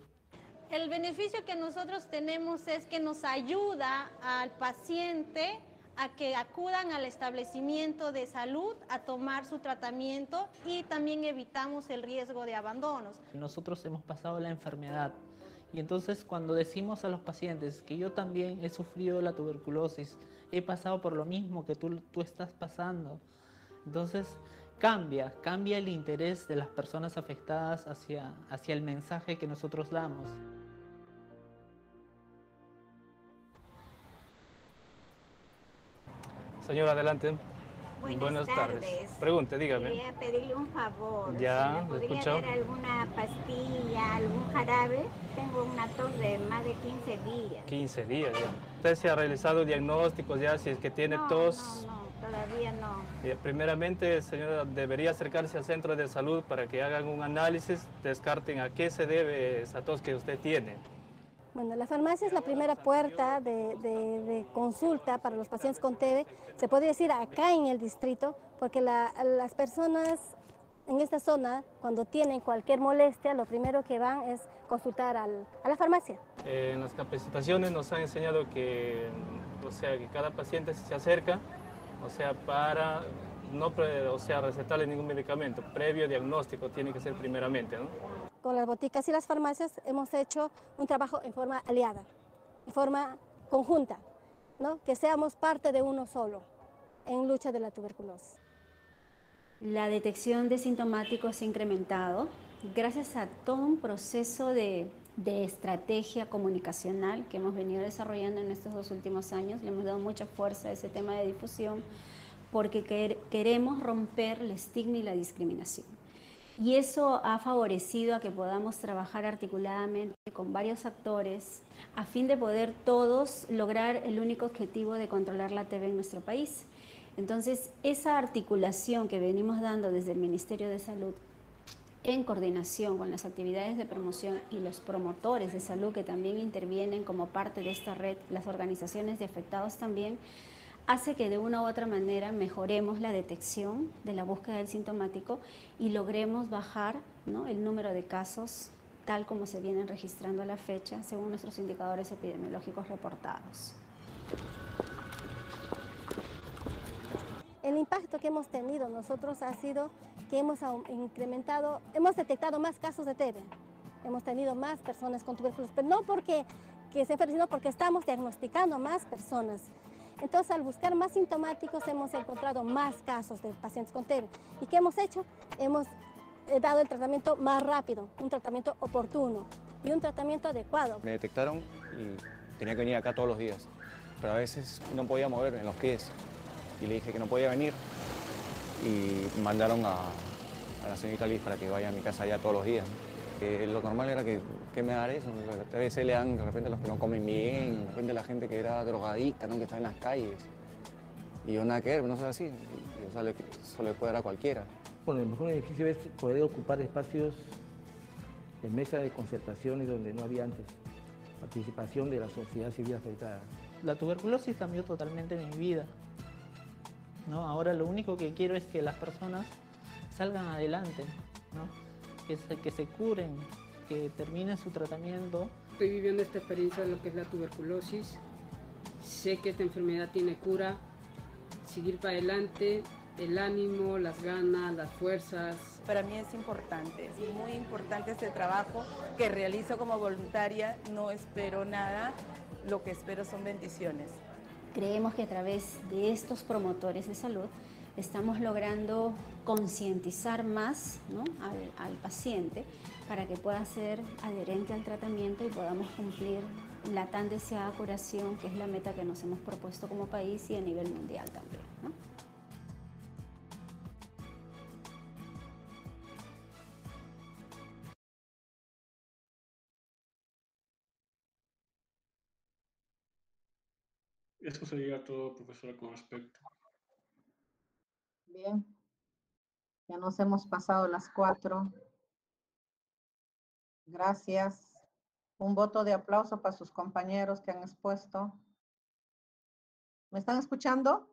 El beneficio que nosotros tenemos es que nos ayuda al paciente a que acudan al establecimiento de salud a tomar su tratamiento y también evitamos el riesgo de abandonos. Nosotros hemos pasado la enfermedad y entonces cuando decimos a los pacientes que yo también he sufrido la tuberculosis, he pasado por lo mismo que tú estás pasando, entonces cambia el interés de las personas afectadas hacia el mensaje que nosotros damos. Señor, adelante. Buenas tardes. Pregunte, dígame. Quería pedirle un favor. Ya, ¿Me podría escucho. dar alguna pastilla, algún jarabe? Tengo una tos de más de 15 días. 15 días ya. ¿Usted se ha realizado diagnósticos ya si es que tiene tos? No, todavía no. Primeramente, señora, debería acercarse al centro de salud para que hagan un análisis, descarten a qué se debe esa tos que usted tiene. Bueno, la farmacia es la primera puerta de consulta para los pacientes con TB. Se podría decir acá en el distrito, porque las personas en esta zona, cuando tienen cualquier molestia, lo primero que van es consultar a la farmacia. En las capacitaciones nos han enseñado que o sea, que cada paciente se acerca, o sea, para no recetarle ningún medicamento. Previo diagnóstico tiene que ser primeramente, ¿no? Con las boticas y las farmacias hemos hecho un trabajo en forma aliada, en forma conjunta, ¿no? Que seamos parte de uno solo en lucha de la tuberculosis. La detección de sintomáticos se ha incrementado gracias a todo un proceso de estrategia comunicacional que hemos venido desarrollando en estos 2 últimos años. Le hemos dado mucha fuerza a ese tema de difusión porque queremos romper el estigma y la discriminación. Y eso ha favorecido a que podamos trabajar articuladamente con varios actores a fin de poder todos lograr el único objetivo de controlar la TB en nuestro país. Entonces, esa articulación que venimos dando desde el Ministerio de Salud en coordinación con las actividades de promoción y los promotores de salud que también intervienen como parte de esta red, las organizaciones de afectados también, hace que de una u otra manera mejoremos la detección de la búsqueda del sintomático y logremos bajar, ¿no?, el número de casos tal como se vienen registrando a la fecha según nuestros indicadores epidemiológicos reportados. El impacto que hemos tenido nosotros ha sido que hemos detectado más casos de TB. Hemos tenido más personas con tuberculosis, pero no porque se enfermen, sino porque estamos diagnosticando más personas. Entonces, al buscar más sintomáticos, hemos encontrado más casos de pacientes con TB. ¿Y qué hemos hecho? Hemos dado el tratamiento más rápido, un tratamiento oportuno y un tratamiento adecuado. Me detectaron y tenía que venir acá todos los días, pero a veces no podía mover en los pies. Y le dije que no podía venir y mandaron a la señorita Liz para que vaya a mi casa allá todos los días. Lo normal era que me dar eso, a veces le dan de repente a los que no comen bien, de repente a la gente que era drogadicta, ¿no?, que está en las calles. Y yo nada que ver, no soy así, eso le puede dar a cualquiera. Bueno, el mejor beneficio es poder ocupar espacios de mesa de concertaciones donde no había antes, participación de la sociedad civil afectada. La tuberculosis cambió totalmente mi vida, ¿no? Ahora lo único que quiero es que las personas salgan adelante, ¿no? Que se curen, que terminen su tratamiento. Estoy viviendo esta experiencia de lo que es la tuberculosis. Sé que esta enfermedad tiene cura. Seguir para adelante, el ánimo, las ganas, las fuerzas. Para mí es muy importante este trabajo que realizo como voluntaria. No espero nada, lo que espero son bendiciones. Creemos que a través de estos promotores de salud estamos logrando concientizar más, ¿no?, al paciente para que pueda ser adherente al tratamiento y podamos cumplir la tan deseada curación, que es la meta que nos hemos propuesto como país y a nivel mundial también, ¿no? Eso sería todo, profesora, con respecto. Bien, ya nos hemos pasado las 4. Gracias. Un voto de aplauso para sus compañeros que han expuesto. ¿Me están escuchando?